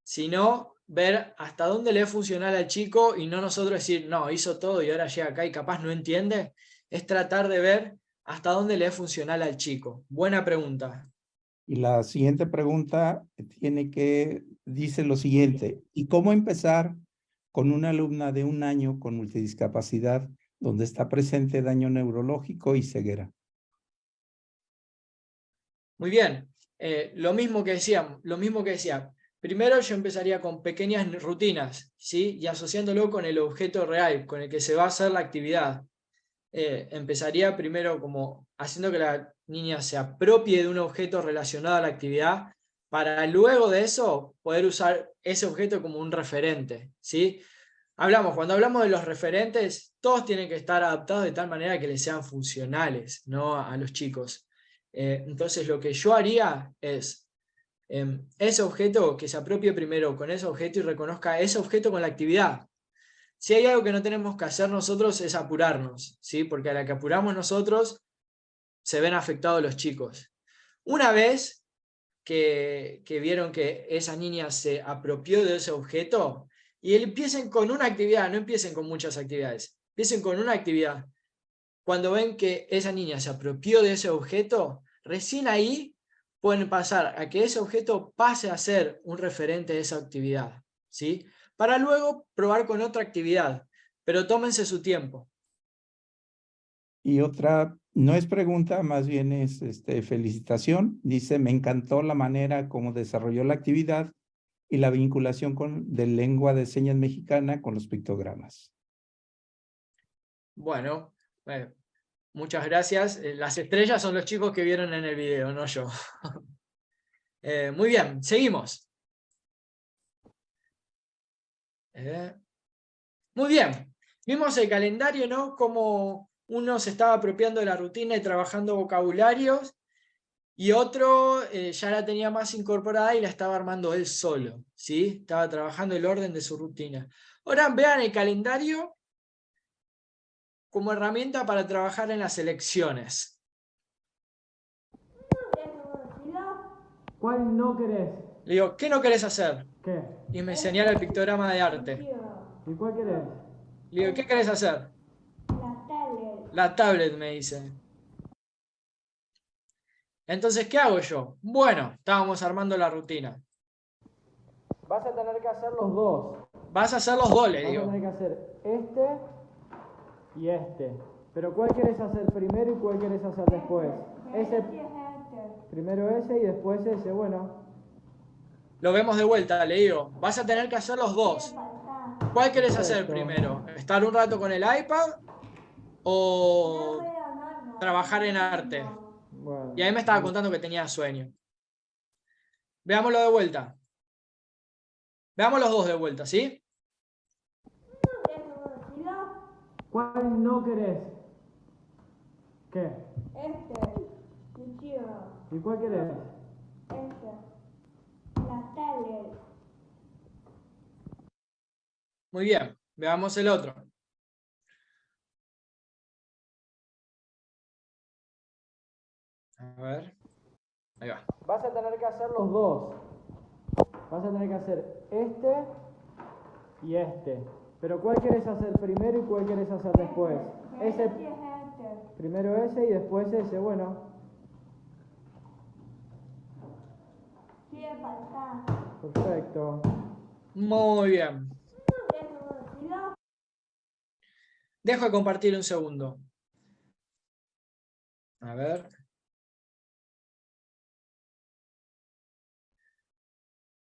sino ver hasta dónde le es funcional al chico, y no nosotros decir, no, hizo todo y ahora llega acá y capaz no entiende. Es tratar de ver hasta dónde le es funcional al chico. Buena pregunta. Y la siguiente pregunta dice lo siguiente, ¿y cómo empezar con una alumna de 1 año con multidiscapacidad donde está presente daño neurológico y ceguera? Muy bien, lo mismo que decía. Primero yo empezaría con pequeñas rutinas, ¿sí? Y asociándolo con el objeto real, con el que se va a hacer la actividad. Empezaría primero como haciendo que la niña se apropie de un objeto relacionado a la actividad, para luego de eso poder usar ese objeto como un referente, ¿sí? Cuando hablamos de los referentes, todos tienen que estar adaptados de tal manera que les sean funcionales, ¿no? A los chicos. Entonces lo que yo haría es ese objeto, que se apropie primero con ese objeto y reconozca ese objeto con la actividad. Si hay algo que no tenemos que hacer nosotros es apurarnos, ¿sí? Porque a la que apuramos nosotros se ven afectados los chicos. Una vez que vieron que esa niña se apropió de ese objeto, y empiecen con una actividad, no empiecen con muchas actividades, empiecen con una actividad. Cuando ven que esa niña se apropió de ese objeto, recién ahí pueden pasar a que ese objeto pase a ser un referente de esa actividad, ¿sí? Para luego probar con otra actividad, pero tómense su tiempo. Y otra, no es pregunta, más bien es felicitación. Dice, me encantó la manera como desarrolló la actividad y la vinculación de lengua de señas mexicana con los pictogramas. Bueno, muchas gracias. Las estrellas son los chicos que vieron en el video, no yo. Muy bien, seguimos. Muy bien, vimos el calendario, ¿no? Cómo uno se estaba apropiando de la rutina y trabajando vocabularios, y otro ya la tenía más incorporada y la estaba armando él solo, ¿sí? Estaba trabajando el orden de su rutina. Ahora vean el calendario como herramienta para trabajar en las elecciones. ¿Cuál no querés? Le digo, ¿qué no querés hacer? ¿Qué? Y me señala el pictograma de arte. ¿Y cuál querés? Le digo, ¿qué querés hacer? La tablet. La tablet, me dice. Entonces, ¿qué hago yo? Bueno, estábamos armando la rutina. Vas a tener que hacer los dos. Vas a hacer los dos, le digo. Vas a tener que hacer este y este. Pero ¿cuál querés hacer primero y cuál querés hacer después? Primero ese y después ese, bueno. Lo vemos de vuelta, le digo. Vas a tener que hacer los dos. ¿Cuál querés hacer primero? ¿Estar un rato con el iPad o trabajar en arte? Bueno, y ahí me estaba contando que tenía sueño. Veámoslo de vuelta. Veamos los dos de vuelta, ¿sí? ¿Cuál no querés? ¿Qué? ¿Y cuál querés? Muy bien, veamos el otro. A ver. Ahí va. Vas a tener que hacer los dos. Vas a tener que hacer este y este. Pero ¿cuál quieres hacer primero y cuál quieres hacer después? Ese. Primero ese y después ese, bueno. Perfecto. Muy bien. Dejo de compartir un segundo. A ver.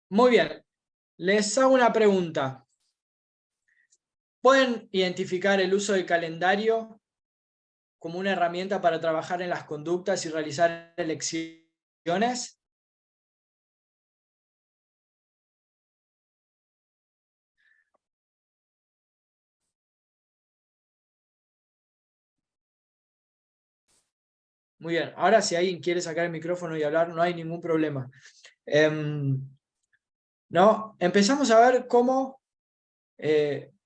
Muy bien. Les hago una pregunta. ¿Pueden identificar el uso del calendario como una herramienta para trabajar en las conductas y realizar elecciones? Muy bien, ahora si alguien quiere sacar el micrófono y hablar, no hay ningún problema. ¿No? Empezamos a ver cómo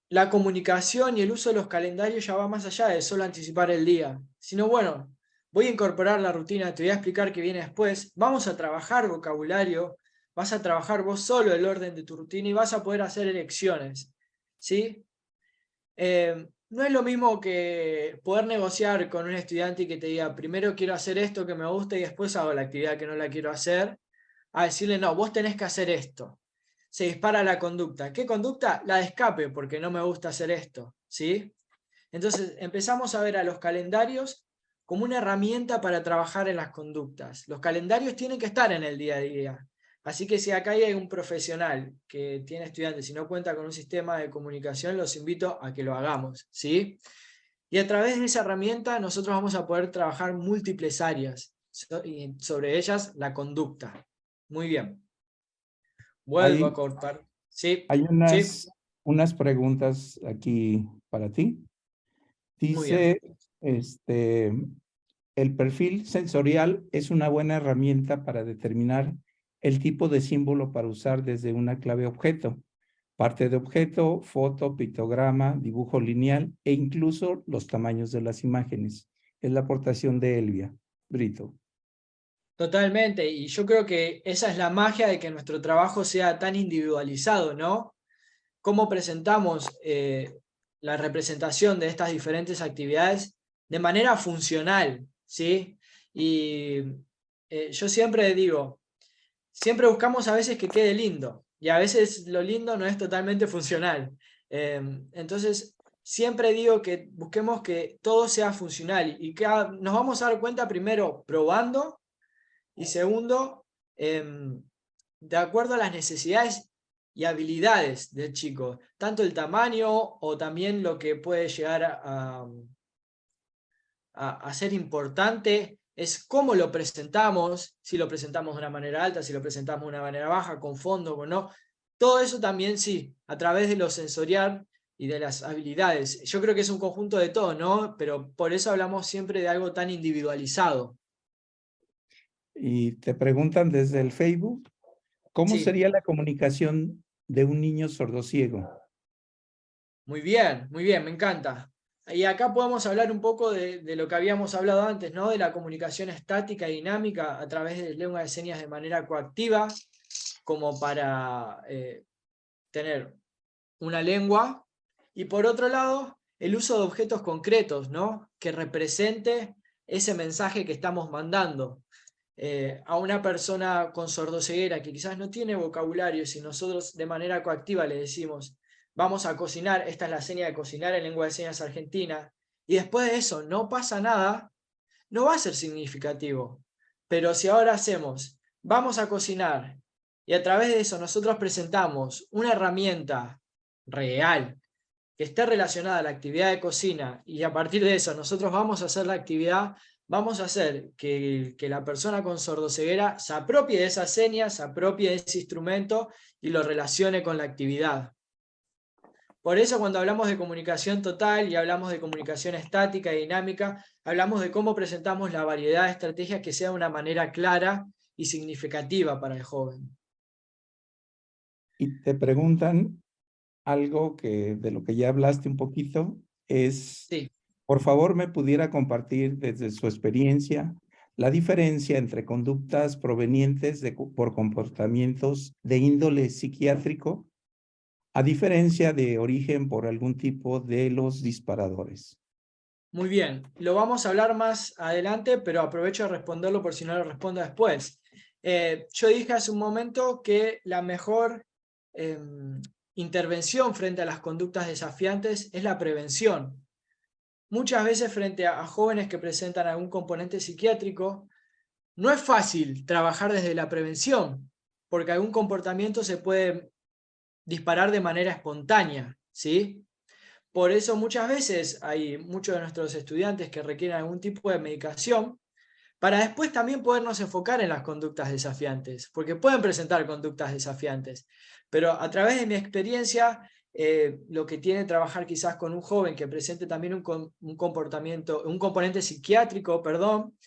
la comunicación y el uso de los calendarios ya va más allá de solo anticipar el día. Sino, bueno, voy a incorporar la rutina, te voy a explicar qué viene después, vamos a trabajar vocabulario, vas a trabajar vos solo el orden de tu rutina y vas a poder hacer elecciones. ¿Sí? No es lo mismo que poder negociar con un estudiante y que te diga, primero quiero hacer esto que me gusta y después hago la actividad que no la quiero hacer, a decirle, no, vos tenés que hacer esto. Se dispara la conducta. ¿Qué conducta? La de escape, porque no me gusta hacer esto. ¿Sí? Entonces empezamos a ver a los calendarios como una herramienta para trabajar en las conductas. Los calendarios tienen que estar en el día a día. Así que si acá hay un profesional que tiene estudiantes y no cuenta con un sistema de comunicación, los invito a que lo hagamos, ¿sí? Y a través de esa herramienta nosotros vamos a poder trabajar múltiples áreas, y sobre ellas la conducta. Muy bien. Vuelvo a cortar. Sí. Hay ¿sí? unas preguntas aquí para ti. Dice, el perfil sensorial es una buena herramienta para determinar el tipo de símbolo para usar desde una clave objeto, parte de objeto, foto, pictograma, dibujo lineal e incluso los tamaños de las imágenes. Es la aportación de Elvia Brito. Totalmente, y yo creo que esa es la magia de que nuestro trabajo sea tan individualizado, ¿no? Cómo presentamos la representación de estas diferentes actividades de manera funcional, ¿sí? Y yo siempre digo, siempre buscamos a veces que quede lindo, y a veces lo lindo no es totalmente funcional. Entonces, siempre digo que busquemos que todo sea funcional, y que nos vamos a dar cuenta primero probando, y segundo, de acuerdo a las necesidades y habilidades del chico, tanto el tamaño o también lo que puede llegar a ser importante es cómo lo presentamos, si lo presentamos de una manera alta, si lo presentamos de una manera baja, con fondo, con no. Todo eso también sí, a través de lo sensorial y de las habilidades. Yo creo que es un conjunto de todo, ¿no? Pero por eso hablamos siempre de algo tan individualizado. Y te preguntan desde el Facebook, ¿cómo Sí. sería la comunicación de un niño sordociego? Muy bien, me encanta. Y acá podemos hablar un poco de lo que habíamos hablado antes, ¿no? De la comunicación estática y dinámica a través de lengua de señas de manera coactiva, como para tener una lengua. Y por otro lado, el uso de objetos concretos, ¿no? Que represente ese mensaje que estamos mandando. A una persona con sordoceguera que quizás no tiene vocabulario, si nosotros de manera coactiva le decimos, vamos a cocinar, esta es la seña de cocinar en lengua de señas argentina, y después de eso no pasa nada, no va a ser significativo. Pero si ahora hacemos, vamos a cocinar, y a través de eso nosotros presentamos una herramienta real, que esté relacionada a la actividad de cocina, y a partir de eso nosotros vamos a hacer la actividad, vamos a hacer que la persona con sordoceguera se apropie de esa seña, se apropie de ese instrumento y lo relacione con la actividad. Por eso cuando hablamos de comunicación total y hablamos de comunicación estática y dinámica, hablamos de cómo presentamos la variedad de estrategias que sea de una manera clara y significativa para el joven. Y te preguntan algo que de lo que ya hablaste un poquito, es, Sí. por favor, me pudiera compartir desde su experiencia la diferencia entre conductas provenientes por comportamientos de índole psiquiátrico a diferencia de origen por algún tipo de los disparadores. Muy bien, lo vamos a hablar más adelante, pero aprovecho de responderlo por si no lo respondo después. Yo dije hace un momento que la mejor intervención frente a las conductas desafiantes es la prevención. Muchas veces frente a jóvenes que presentan algún componente psiquiátrico, no es fácil trabajar desde la prevención, porque algún comportamiento se puede disparar de manera espontánea, ¿sí? Por eso muchas veces hay muchos de nuestros estudiantes que requieren algún tipo de medicación para después también podernos enfocar en las conductas desafiantes, porque pueden presentar conductas desafiantes, pero a través de mi experiencia, lo que tiene trabajar quizás con un joven que presente también un componente psiquiátrico, perdón,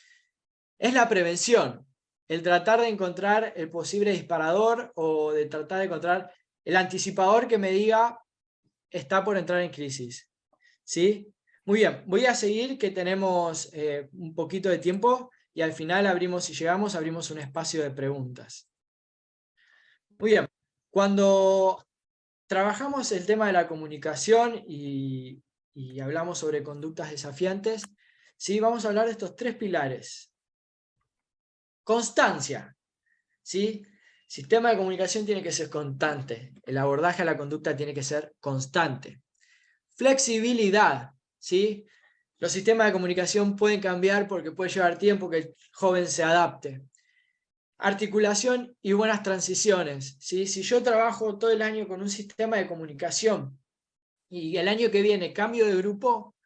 es la prevención, el tratar de encontrar el posible disparador o de tratar de encontrar el anticipador que me diga está por entrar en crisis. ¿Sí? Muy bien, voy a seguir que tenemos un poquito de tiempo y al final abrimos, si llegamos, abrimos un espacio de preguntas. Muy bien, cuando trabajamos el tema de la comunicación y hablamos sobre conductas desafiantes, ¿sí? Vamos a hablar de estos 3 pilares. Constancia, ¿sí? Sistema de comunicación tiene que ser constante, el abordaje a la conducta tiene que ser constante. Flexibilidad, ¿sí? Los sistemas de comunicación pueden cambiar porque puede llevar tiempo que el joven se adapte. Articulación y buenas transiciones, ¿sí? Si yo trabajo todo el año con un sistema de comunicación y el año que viene cambio de grupo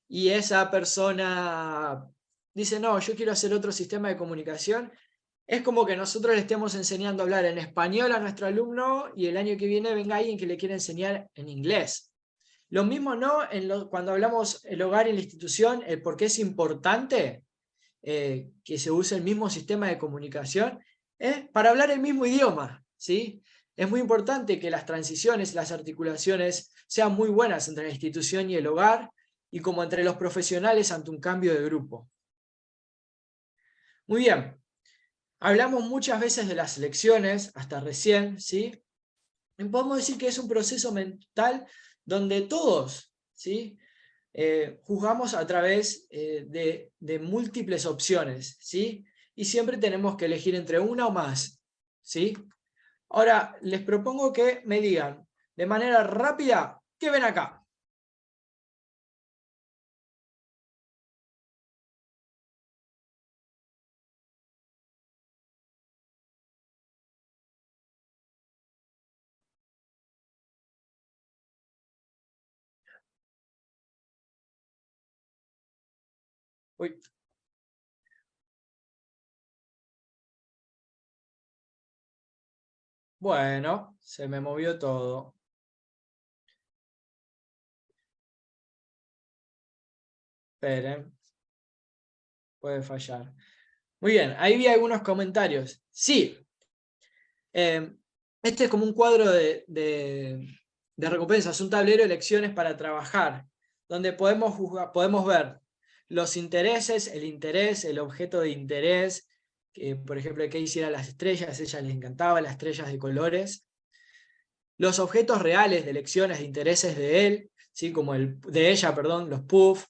y esa persona dice, no, yo quiero hacer otro sistema de comunicación, es como que nosotros le estemos enseñando a hablar en español a nuestro alumno y el año que viene venga alguien que le quiere enseñar en inglés. Lo mismo no cuando hablamos el hogar y la institución, el por qué es importante que se use el mismo sistema de comunicación, para hablar el mismo idioma, ¿sí? Es muy importante que las transiciones, las articulaciones sean muy buenas entre la institución y el hogar, y como entre los profesionales ante un cambio de grupo. Muy bien, hablamos muchas veces de las lecciones, hasta recién, ¿sí? Y podemos decir que es un proceso mental donde todos, ¿sí? Juzgamos a través de múltiples opciones, ¿sí? Y siempre tenemos que elegir entre una o más, ¿sí? Ahora, les propongo que me digan de manera rápida, ¿qué ven acá? Uy. Bueno, se me movió todo. Esperen. Puede fallar. Muy bien, ahí vi algunos comentarios. Sí. Este es como un cuadro de recompensas, un tablero de lecciones para trabajar, donde podemos ver los intereses, el interés, el objeto de interés, por ejemplo, que hiciera las estrellas, a ella les encantaba las estrellas de colores. Los objetos reales de lecciones, de intereses de él, ¿sí? Como de ella, perdón, los puffs,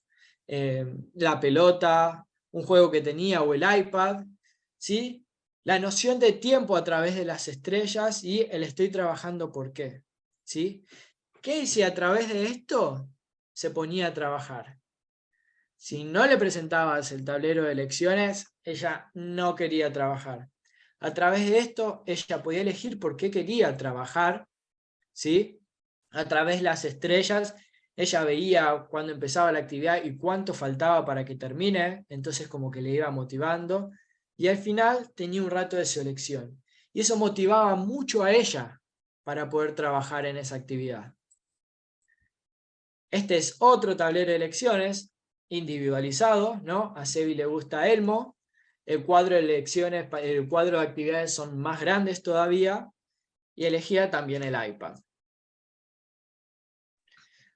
la pelota, un juego que tenía o el iPad, ¿sí? La noción de tiempo a través de las estrellas y el estoy trabajando por qué, ¿sí? ¿Qué hice a través de esto? Se ponía a trabajar. Si no le presentabas el tablero de lecciones, ella no quería trabajar. A través de esto, ella podía elegir por qué quería trabajar, ¿sí? A través de las estrellas, ella veía cuándo empezaba la actividad y cuánto faltaba para que termine, entonces como que le iba motivando, y al final tenía un rato de selección. Y eso motivaba mucho a ella para poder trabajar en esa actividad. Este es otro tablero de lecciones, individualizado, ¿no? A Sebi le gusta Elmo. El cuadro de lecciones, el cuadro de actividades son más grandes todavía, y elegía también el iPad.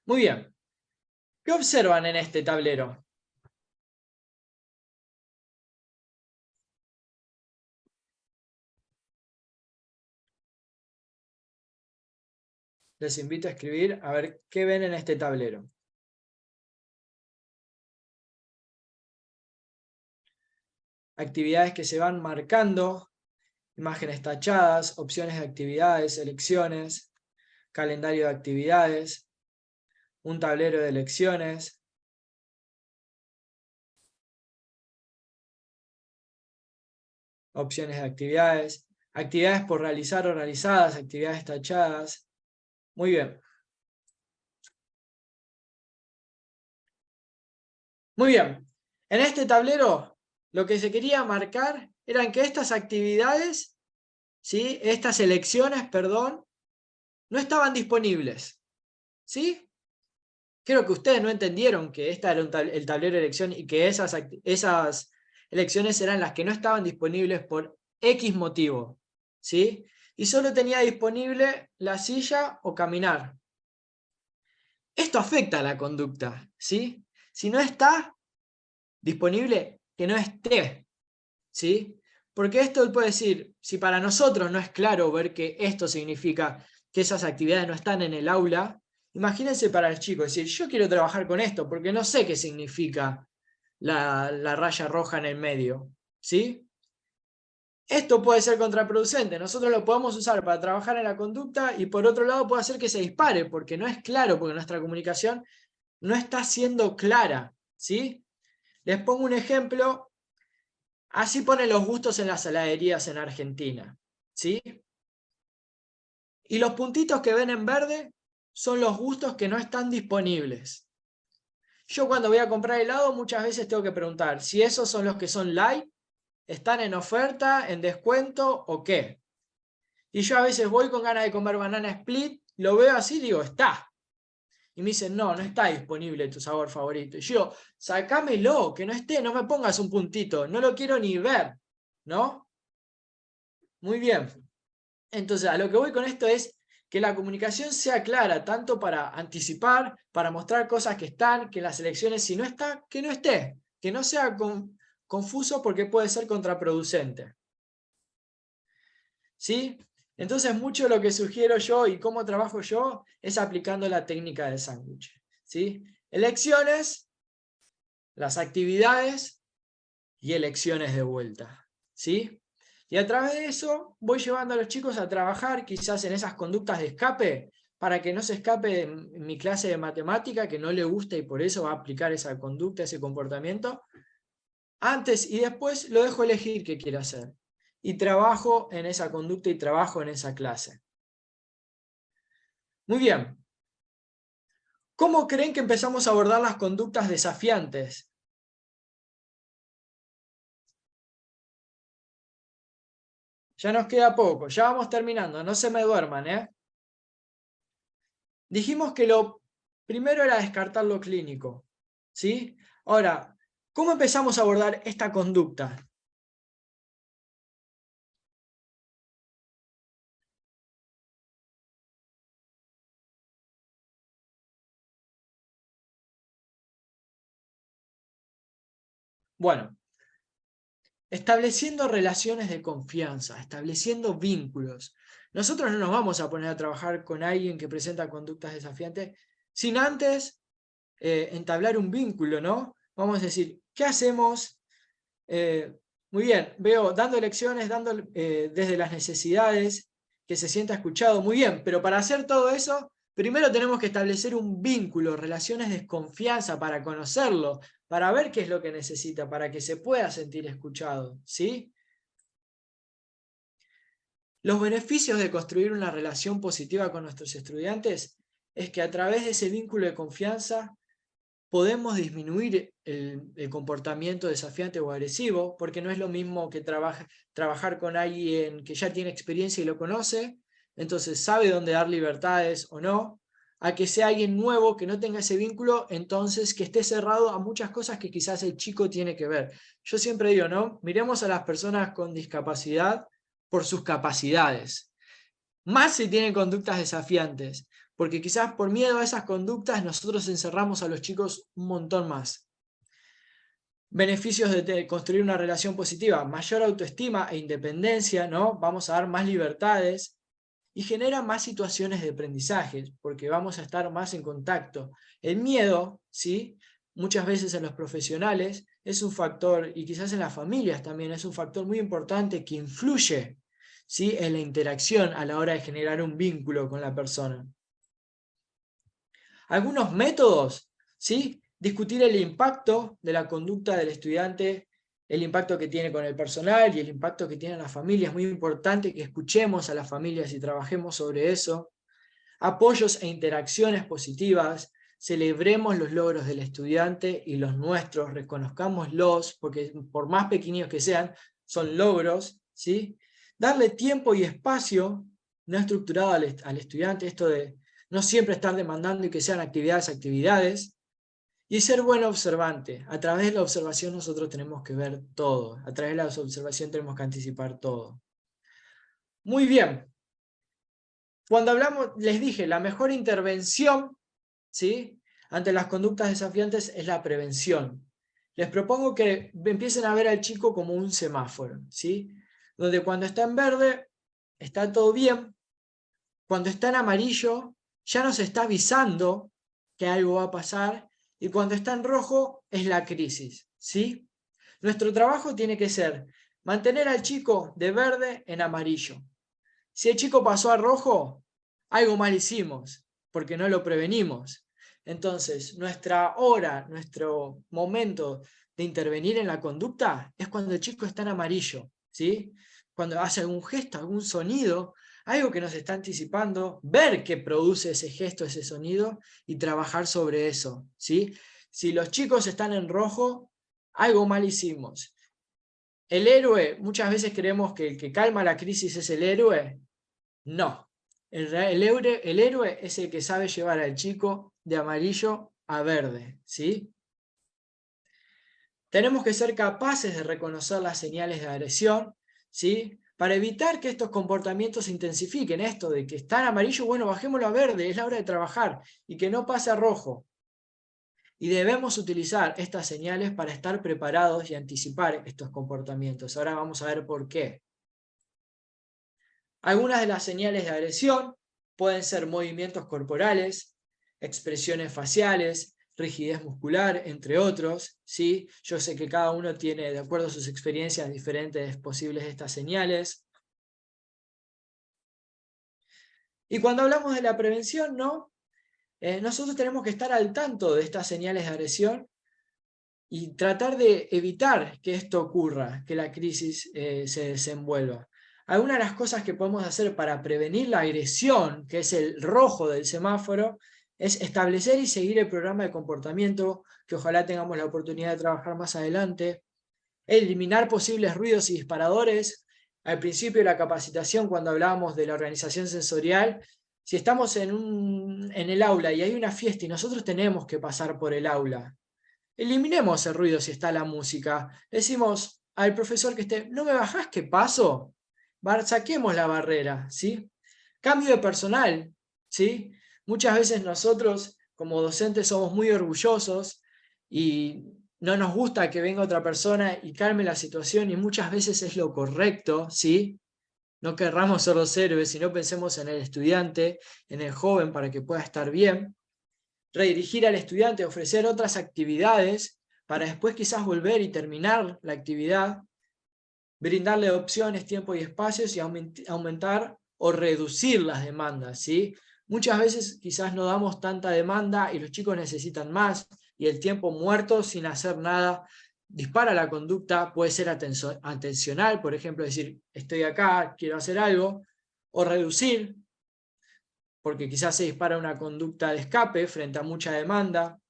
Muy bien. ¿Qué observan en este tablero? Les invito a escribir a ver qué ven en este tablero. Actividades que se van marcando, imágenes tachadas, opciones de actividades, selecciones, calendario de actividades, un tablero de lecciones, opciones de actividades, actividades por realizar o realizadas, actividades tachadas. Muy bien. Muy bien. En este tablero lo que se quería marcar eran que estas actividades, ¿sí? Estas elecciones, perdón, no estaban disponibles. ¿Sí? Creo que ustedes no entendieron que este era el tablero de elección y que esas elecciones eran las que no estaban disponibles por X motivo. ¿Sí? Y solo tenía disponible la silla o caminar. Esto afecta a la conducta. ¿Sí? Si no está disponible, que no esté. ¿Sí? Porque esto puede decir, si para nosotros no es claro ver que esto significa que esas actividades no están en el aula, imagínense para el chico, decir, yo quiero trabajar con esto porque no sé qué significa la raya roja en el medio. ¿Sí? Esto puede ser contraproducente, nosotros lo podemos usar para trabajar en la conducta y por otro lado puede hacer que se dispare porque no es claro, porque nuestra comunicación no está siendo clara. ¿Sí? Les pongo un ejemplo. Así ponen los gustos en las heladerías en Argentina. ¿Sí? Y los puntitos que ven en verde son los gustos que no están disponibles. Yo cuando voy a comprar helado muchas veces tengo que preguntar si esos son los que son light, están en oferta, en descuento o qué. Y yo a veces voy con ganas de comer banana split, lo veo así y digo, está. Y me dicen, no, no está disponible tu sabor favorito. Y yo, sacámelo, que no esté, no me pongas un puntito, no lo quiero ni ver, ¿no? Muy bien. Entonces, a lo que voy con esto es que la comunicación sea clara, tanto para anticipar, para mostrar cosas que están, que en las elecciones, si no está, que no esté, que no sea confuso porque puede ser contraproducente. ¿Sí? Entonces, mucho de lo que sugiero yo y cómo trabajo yo es aplicando la técnica del sándwich. ¿Sí? Elecciones, las actividades y elecciones de vuelta. ¿Sí? Y a través de eso voy llevando a los chicos a trabajar quizás en esas conductas de escape para que no se escape en mi clase de matemática, que no le gusta y por eso va a aplicar esa conducta, ese comportamiento. Antes y después lo dejo elegir qué quiere hacer. Y trabajo en esa conducta y trabajo en esa clase. Muy bien. ¿Cómo creen que empezamos a abordar las conductas desafiantes? Ya nos queda poco, ya vamos terminando, no se me duerman, ¿eh? Dijimos que lo primero era descartar lo clínico, ¿sí? Ahora, ¿cómo empezamos a abordar esta conducta? Bueno, estableciendo relaciones de confianza, estableciendo vínculos. Nosotros no nos vamos a poner a trabajar con alguien que presenta conductas desafiantes sin antes entablar un vínculo, ¿no? Vamos a decir, ¿qué hacemos? Muy bien, veo dando lecciones, desde las necesidades, que se sienta escuchado, muy bien, pero para hacer todo eso, primero tenemos que establecer un vínculo, relaciones de confianza para conocerlo, para ver qué es lo que necesita, para que se pueda sentir escuchado, ¿sí? Los beneficios de construir una relación positiva con nuestros estudiantes es que a través de ese vínculo de confianza podemos disminuir el comportamiento desafiante o agresivo, porque no es lo mismo que trabajar con alguien que ya tiene experiencia y lo conoce, entonces sabe dónde dar libertades o no, a que sea alguien nuevo que no tenga ese vínculo, entonces que esté cerrado a muchas cosas que quizás el chico tiene que ver. Yo siempre digo, ¿no? Miremos a las personas con discapacidad por sus capacidades, más si tienen conductas desafiantes, porque quizás por miedo a esas conductas nosotros encerramos a los chicos un montón más. Beneficios de construir una relación positiva: mayor autoestima e independencia, ¿no? Vamos a dar más libertades y genera más situaciones de aprendizaje, porque vamos a estar más en contacto. El miedo, ¿sí? Muchas veces en los profesionales es un factor, y quizás en las familias también es un factor muy importante que influye, ¿sí?, en la interacción a la hora de generar un vínculo con la persona. Algunos métodos, ¿sí? Discutir el impacto de la conducta del estudiante, el impacto que tiene con el personal y el impacto que tiene en la familia. Es muy importante que escuchemos a las familias y trabajemos sobre eso. Apoyos e interacciones positivas. Celebremos los logros del estudiante y los nuestros, reconozcámoslos, porque por más pequeños que sean, son logros, ¿sí? Darle tiempo y espacio no estructurado al estudiante, esto de no siempre estar demandando y que sean actividades, y ser buen observante. A través de la observación nosotros tenemos que ver todo, a través de la observación tenemos que anticipar todo. Muy bien. Cuando hablamos, les dije, la mejor intervención, ¿sí?, ante las conductas desafiantes es la prevención. Les propongo que empiecen a ver al chico como un semáforo, ¿sí?, donde cuando está en verde está todo bien, cuando está en amarillo ya nos está avisando que algo va a pasar, y cuando está en rojo es la crisis, ¿sí? Nuestro trabajo tiene que ser mantener al chico de verde en amarillo. Si el chico pasó a rojo, algo mal hicimos, porque no lo prevenimos. Entonces, nuestra hora, nuestro momento de intervenir en la conducta es cuando el chico está en amarillo, ¿sí? Cuando hace algún gesto, algún sonido, algo que nos está anticipando, ver qué produce ese gesto, ese sonido, y trabajar sobre eso, ¿sí? Si los chicos están en rojo, algo mal hicimos. El héroe, muchas veces creemos que el que calma la crisis es el héroe. No. El héroe es el que sabe llevar al chico de amarillo a verde, ¿sí? Tenemos que ser capaces de reconocer las señales de agresión, ¿sí?, para evitar que estos comportamientos se intensifiquen. Esto de que está en amarillo, bueno, bajémoslo a verde, es la hora de trabajar, y que no pase a rojo. Y debemos utilizar estas señales para estar preparados y anticipar estos comportamientos. Ahora vamos a ver por qué. Algunas de las señales de agresión pueden ser movimientos corporales, expresiones faciales, rigidez muscular, entre otros, ¿sí? Yo sé que cada uno tiene, de acuerdo a sus experiencias, diferentes posibles de estas señales. Y cuando hablamos de la prevención, ¿no? Nosotros tenemos que estar al tanto de estas señales de agresión y tratar de evitar que esto ocurra, que la crisis se desenvuelva. Algunas de las cosas que podemos hacer para prevenir la agresión, que es el rojo del semáforo, es establecer y seguir el programa de comportamiento, que ojalá tengamos la oportunidad de trabajar más adelante. Eliminar posibles ruidos y disparadores. Al principio de la capacitación, cuando hablábamos de la organización sensorial, si estamos en el aula y hay una fiesta y nosotros tenemos que pasar por el aula, eliminemos el ruido si está la música. Decimos al profesor que esté, ¿no me bajás que paso? Saquemos la barrera, ¿sí? Cambio de personal, ¿sí? Muchas veces nosotros como docentes somos muy orgullosos y no nos gusta que venga otra persona y calme la situación, y muchas veces es lo correcto, ¿sí? No querramos ser los héroes, sino pensemos en el estudiante, en el joven, para que pueda estar bien. Redirigir al estudiante, ofrecer otras actividades para después quizás volver y terminar la actividad. Brindarle opciones, tiempo y espacios, y aumentar o reducir las demandas, ¿sí? Muchas veces quizás no damos tanta demanda y los chicos necesitan más, y el tiempo muerto sin hacer nada dispara la conducta. Puede ser atencional, por ejemplo, decir, estoy acá, quiero hacer algo, o reducir, porque quizás se dispara una conducta de escape frente a mucha demanda.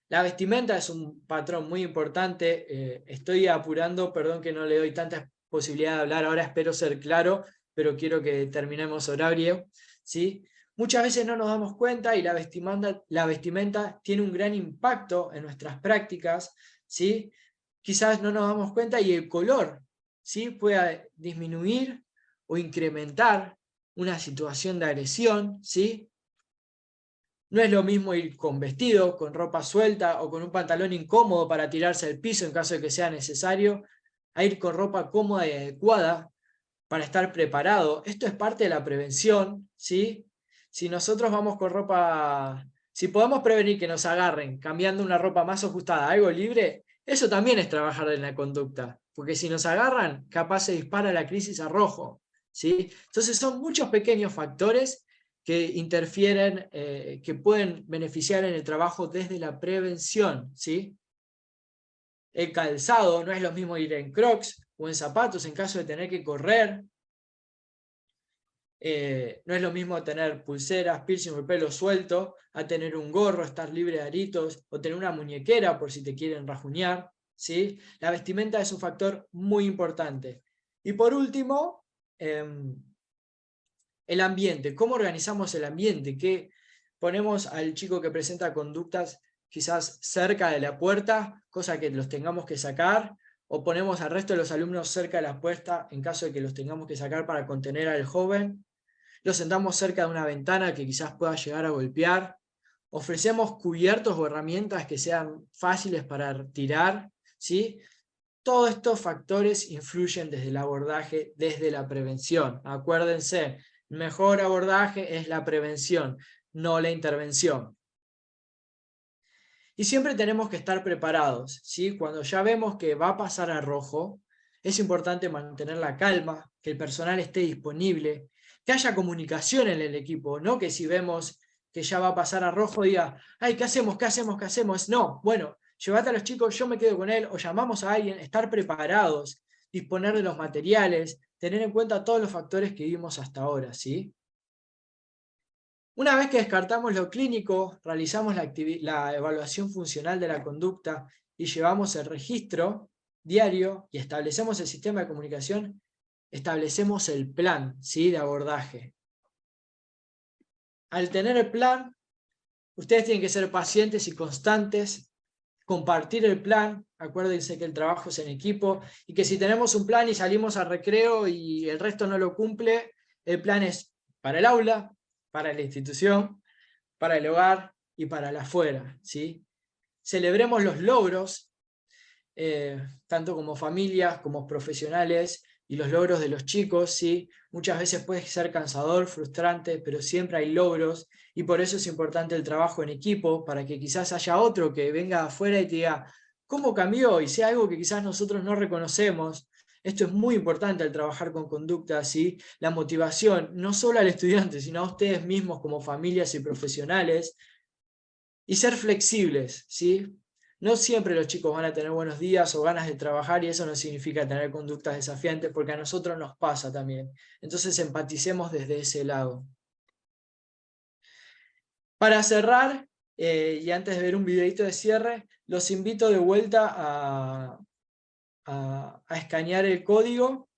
La vestimenta es un patrón muy importante. Estoy apurando, perdón que no le doy tanta posibilidad de hablar ahora, espero ser claro, pero quiero que terminemos horario, ¿sí? Muchas veces no nos damos cuenta y la vestimenta tiene un gran impacto en nuestras prácticas, ¿sí? Quizás no nos damos cuenta y el color, ¿sí? Puede disminuir o incrementar una situación de agresión, ¿sí? No es lo mismo ir con vestido, con ropa suelta o con un pantalón incómodo para tirarse al piso en caso de que sea necesario, a ir con ropa cómoda y adecuada para estar preparado. Esto es parte de la prevención, ¿sí? Si nosotros vamos con ropa, si podemos prevenir que nos agarren cambiando una ropa más ajustada, algo libre, eso también es trabajar en la conducta, porque si nos agarran, capaz se dispara la crisis a rojo, ¿sí? Entonces son muchos pequeños factores que interfieren, que pueden beneficiar en el trabajo desde la prevención, ¿sí? El calzado, no es lo mismo ir en Crocs o en zapatos en caso de tener que correr. No es lo mismo tener pulseras, piercing o el pelo suelto, a tener un gorro, estar libre de aritos, o tener una muñequera por si te quieren rajuñar, ¿sí? La vestimenta es un factor muy importante. Y por último, el ambiente. ¿Cómo organizamos el ambiente? ¿Qué ponemos al chico que presenta conductas quizás cerca de la puerta, cosa que los tengamos que sacar? ¿O ponemos al resto de los alumnos cerca de la puerta en caso de que los tengamos que sacar para contener al joven? ¿Los sentamos cerca de una ventana que quizás pueda llegar a golpear? ¿Ofrecemos cubiertos o herramientas que sean fáciles para tirar? ¿Sí? Todos estos factores influyen desde el abordaje, desde la prevención. Acuérdense, el mejor abordaje es la prevención, no la intervención. Y siempre tenemos que estar preparados, ¿sí? Cuando ya vemos que va a pasar a rojo, es importante mantener la calma, que el personal esté disponible, que haya comunicación en el equipo, no que si vemos que ya va a pasar a rojo diga, ay, ¿qué hacemos? ¿Qué hacemos? ¿Qué hacemos? No, bueno, llévate a los chicos, yo me quedo con él, o llamamos a alguien, estar preparados, disponer de los materiales, tener en cuenta todos los factores que vimos hasta ahora, ¿sí? Una vez que descartamos lo clínico, realizamos la evaluación funcional de la conducta y llevamos el registro diario y establecemos el sistema de comunicación, establecemos el plan, ¿sí?, de abordaje. Al tener el plan, ustedes tienen que ser pacientes y constantes, compartir el plan, acuérdense que el trabajo es en equipo, y que si tenemos un plan y salimos al recreo y el resto no lo cumple, el plan es para el aula, para la institución, para el hogar y para el afuera, ¿sí? Celebremos los logros, tanto como familias, como profesionales, y los logros de los chicos, ¿sí? Muchas veces puede ser cansador, frustrante, pero siempre hay logros, y por eso es importante el trabajo en equipo, para que quizás haya otro que venga afuera y te diga, ¿cómo cambió? Y sea algo que quizás nosotros no reconocemos. Esto es muy importante al trabajar con conducta, ¿sí? La motivación, no solo al estudiante, sino a ustedes mismos como familias y profesionales, y ser flexibles, ¿sí? No siempre los chicos van a tener buenos días o ganas de trabajar, y eso no significa tener conductas desafiantes, porque a nosotros nos pasa también. Entonces empaticemos desde ese lado. Para cerrar, y antes de ver un videito de cierre, los invito de vuelta a escanear el código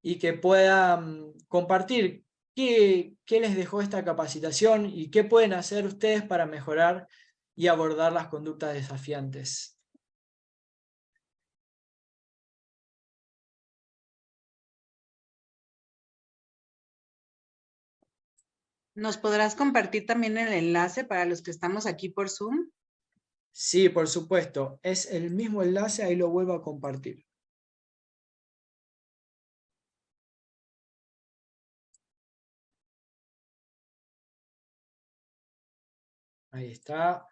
y que puedan compartir qué les dejó esta capacitación y qué pueden hacer ustedes para mejorar y abordar las conductas desafiantes. ¿Nos podrás compartir también el enlace para los que estamos aquí por Zoom? Sí, por supuesto. Es el mismo enlace, ahí lo vuelvo a compartir. Ahí está.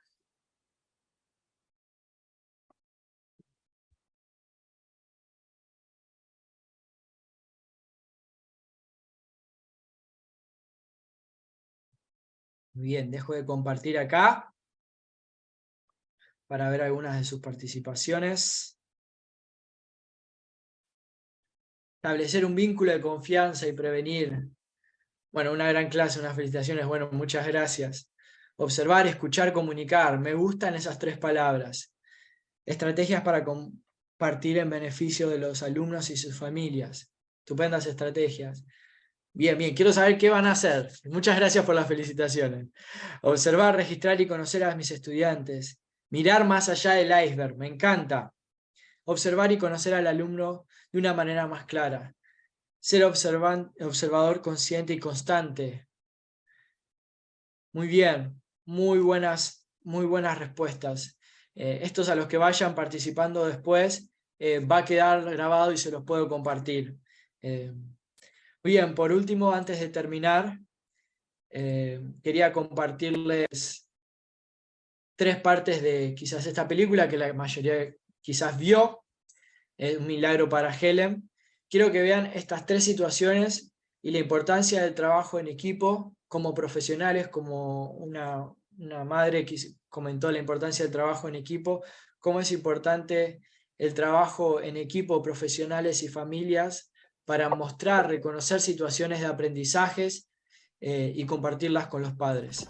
Bien, dejo de compartir acá para ver algunas de sus participaciones. Establecer un vínculo de confianza y prevenir Bueno, una gran clase, unas felicitaciones. Bueno, muchas gracias. Observar, escuchar, comunicar. Me gustan esas 3 palabras. Estrategias para compartir en beneficio de los alumnos y sus familias. Estupendas estrategias. Bien, bien. Quiero saber qué van a hacer. Muchas gracias por las felicitaciones. Observar, registrar y conocer a mis estudiantes. Mirar más allá del iceberg. Me encanta. Observar y conocer al alumno de una manera más clara. Ser observador consciente y constante. Muy bien, muy buenas respuestas. Estos a los que vayan participando después va a quedar grabado y se los puedo compartir. Muy bien, por último, antes de terminar, quería compartirles 3 partes de quizás esta película que la mayoría quizás vio. Un milagro para Helen. Quiero que vean estas 3 situaciones y la importancia del trabajo en equipo como profesionales, como una madre que comentó la importancia del trabajo en equipo, cómo es importante el trabajo en equipo, profesionales y familias, para mostrar, reconocer situaciones de aprendizajes y compartirlas con los padres.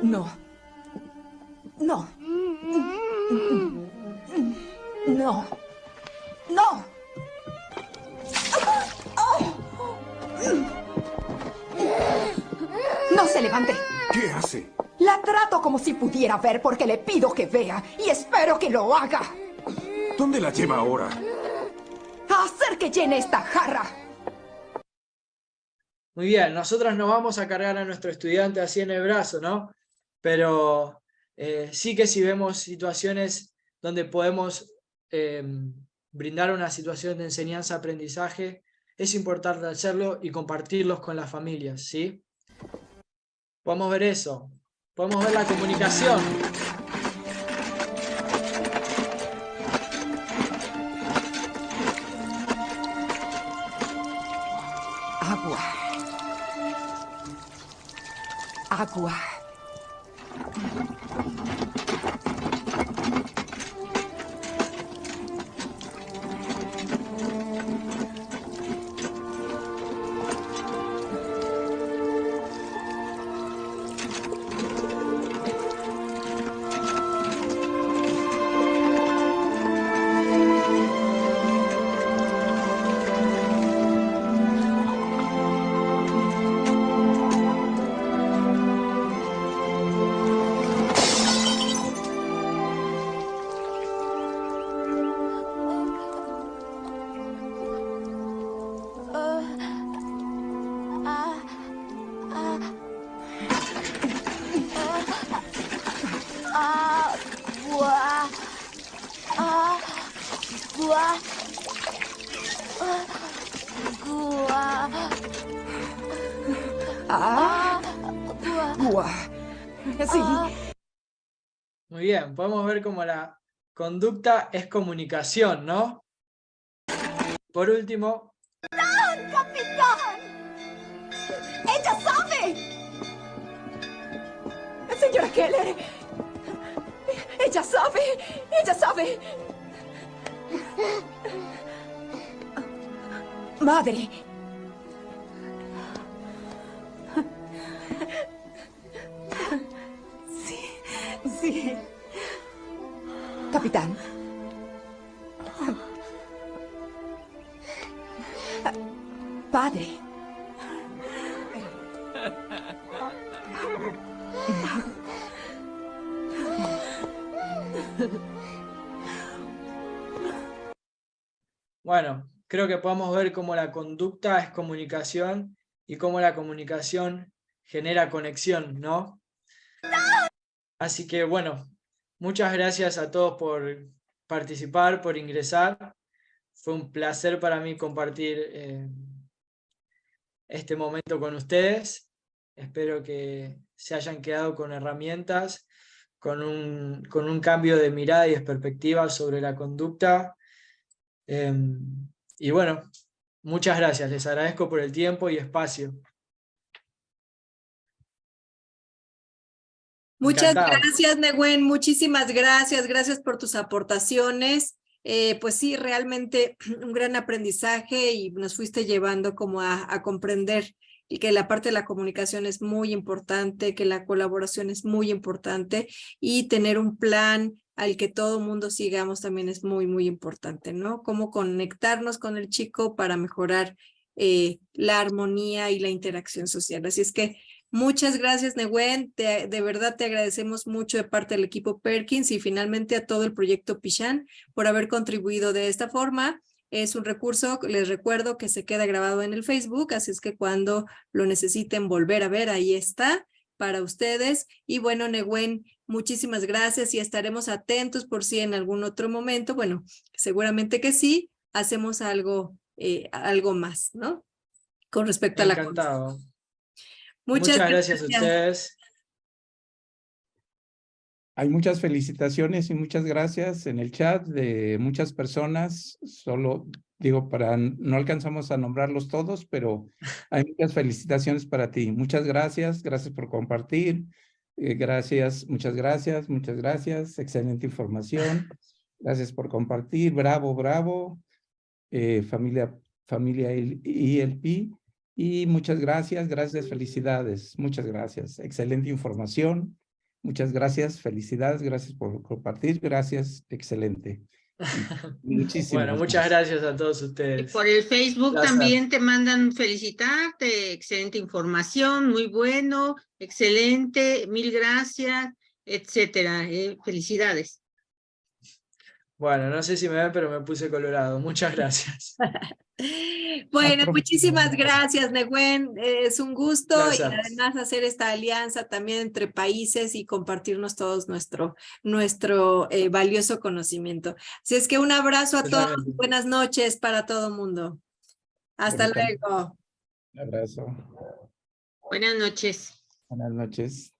No. No. No. No. No se levante. ¿Qué hace? La trato como si pudiera ver porque le pido que vea y espero que lo haga. ¿Dónde la lleva ahora? A hacer que llene esta jarra. Muy bien, nosotros no vamos a cargar a nuestro estudiante así en el brazo, ¿no? Pero sí que si vemos situaciones donde podemos brindar una situación de enseñanza-aprendizaje, es importante hacerlo y compartirlos con las familias, ¿sí? Podemos ver eso, podemos ver la comunicación. Agua. Agua. Sí. Muy bien, podemos ver cómo la conducta es comunicación, ¿no? Por último... ¡Capitán! ¡Capitán! ¡Ella sabe! Señora Keller. Ella sabe. Ella sabe. Madre. Sí. Capitán. Padre. Bueno, creo que podemos ver cómo la conducta es comunicación y cómo la comunicación genera conexión, ¿no? Así que bueno, muchas gracias a todos por participar, por ingresar. Fue un placer para mí compartir este momento con ustedes. Espero que se hayan quedado con herramientas, con un cambio de mirada y de perspectiva sobre la conducta. Y bueno, muchas gracias. Les agradezco por el tiempo y espacio. Muchas Encantado. gracias, Nehuen, muchísimas gracias, gracias por tus aportaciones. Pues sí, realmente un gran aprendizaje y nos fuiste llevando como a comprender que la parte de la comunicación es muy importante, que la colaboración es muy importante y tener un plan al que todo mundo sigamos también es muy, muy importante, ¿no? Cómo conectarnos con el chico para mejorar la armonía y la interacción social. Así es que muchas gracias, Nehuen. De verdad te agradecemos mucho de parte del equipo Perkins y finalmente a todo el proyecto Pichán por haber contribuido de esta forma. Es un recurso, les recuerdo, que se queda grabado en el Facebook, así es que cuando lo necesiten volver a ver, ahí está para ustedes. Y bueno, Nehuen, muchísimas gracias y estaremos atentos por si en algún otro momento, bueno, seguramente que sí, hacemos algo más, ¿no? Con respecto a la... Encantado. Muchas gracias a ustedes. Hay muchas felicitaciones y muchas gracias en el chat de muchas personas. Solo digo, no alcanzamos a nombrarlos todos, pero hay muchas felicitaciones para ti. Muchas gracias por compartir. Gracias, muchas gracias, muchas gracias. Excelente información. Gracias por compartir. Bravo, bravo. Familia ELP. Y muchas gracias, felicidades. Muchas gracias. Excelente información. Muchas gracias, felicidades, gracias por compartir, gracias, excelente. Muchísimas bueno, muchas gracias a todos ustedes. Y por el Facebook también te mandan felicitarte, excelente información, muy bueno, excelente, mil gracias, etcétera. Felicidades. Bueno, no sé si me ven, pero me puse colorado. Muchas gracias. Bueno, muchísimas gracias, Nehuen. Es un gusto Gracias. Y además hacer esta alianza también entre países y compartirnos todos nuestro valioso conocimiento. Así es que un abrazo a todos. Buenas noches para todo el mundo. Hasta luego. Un abrazo. Buenas noches. Buenas noches.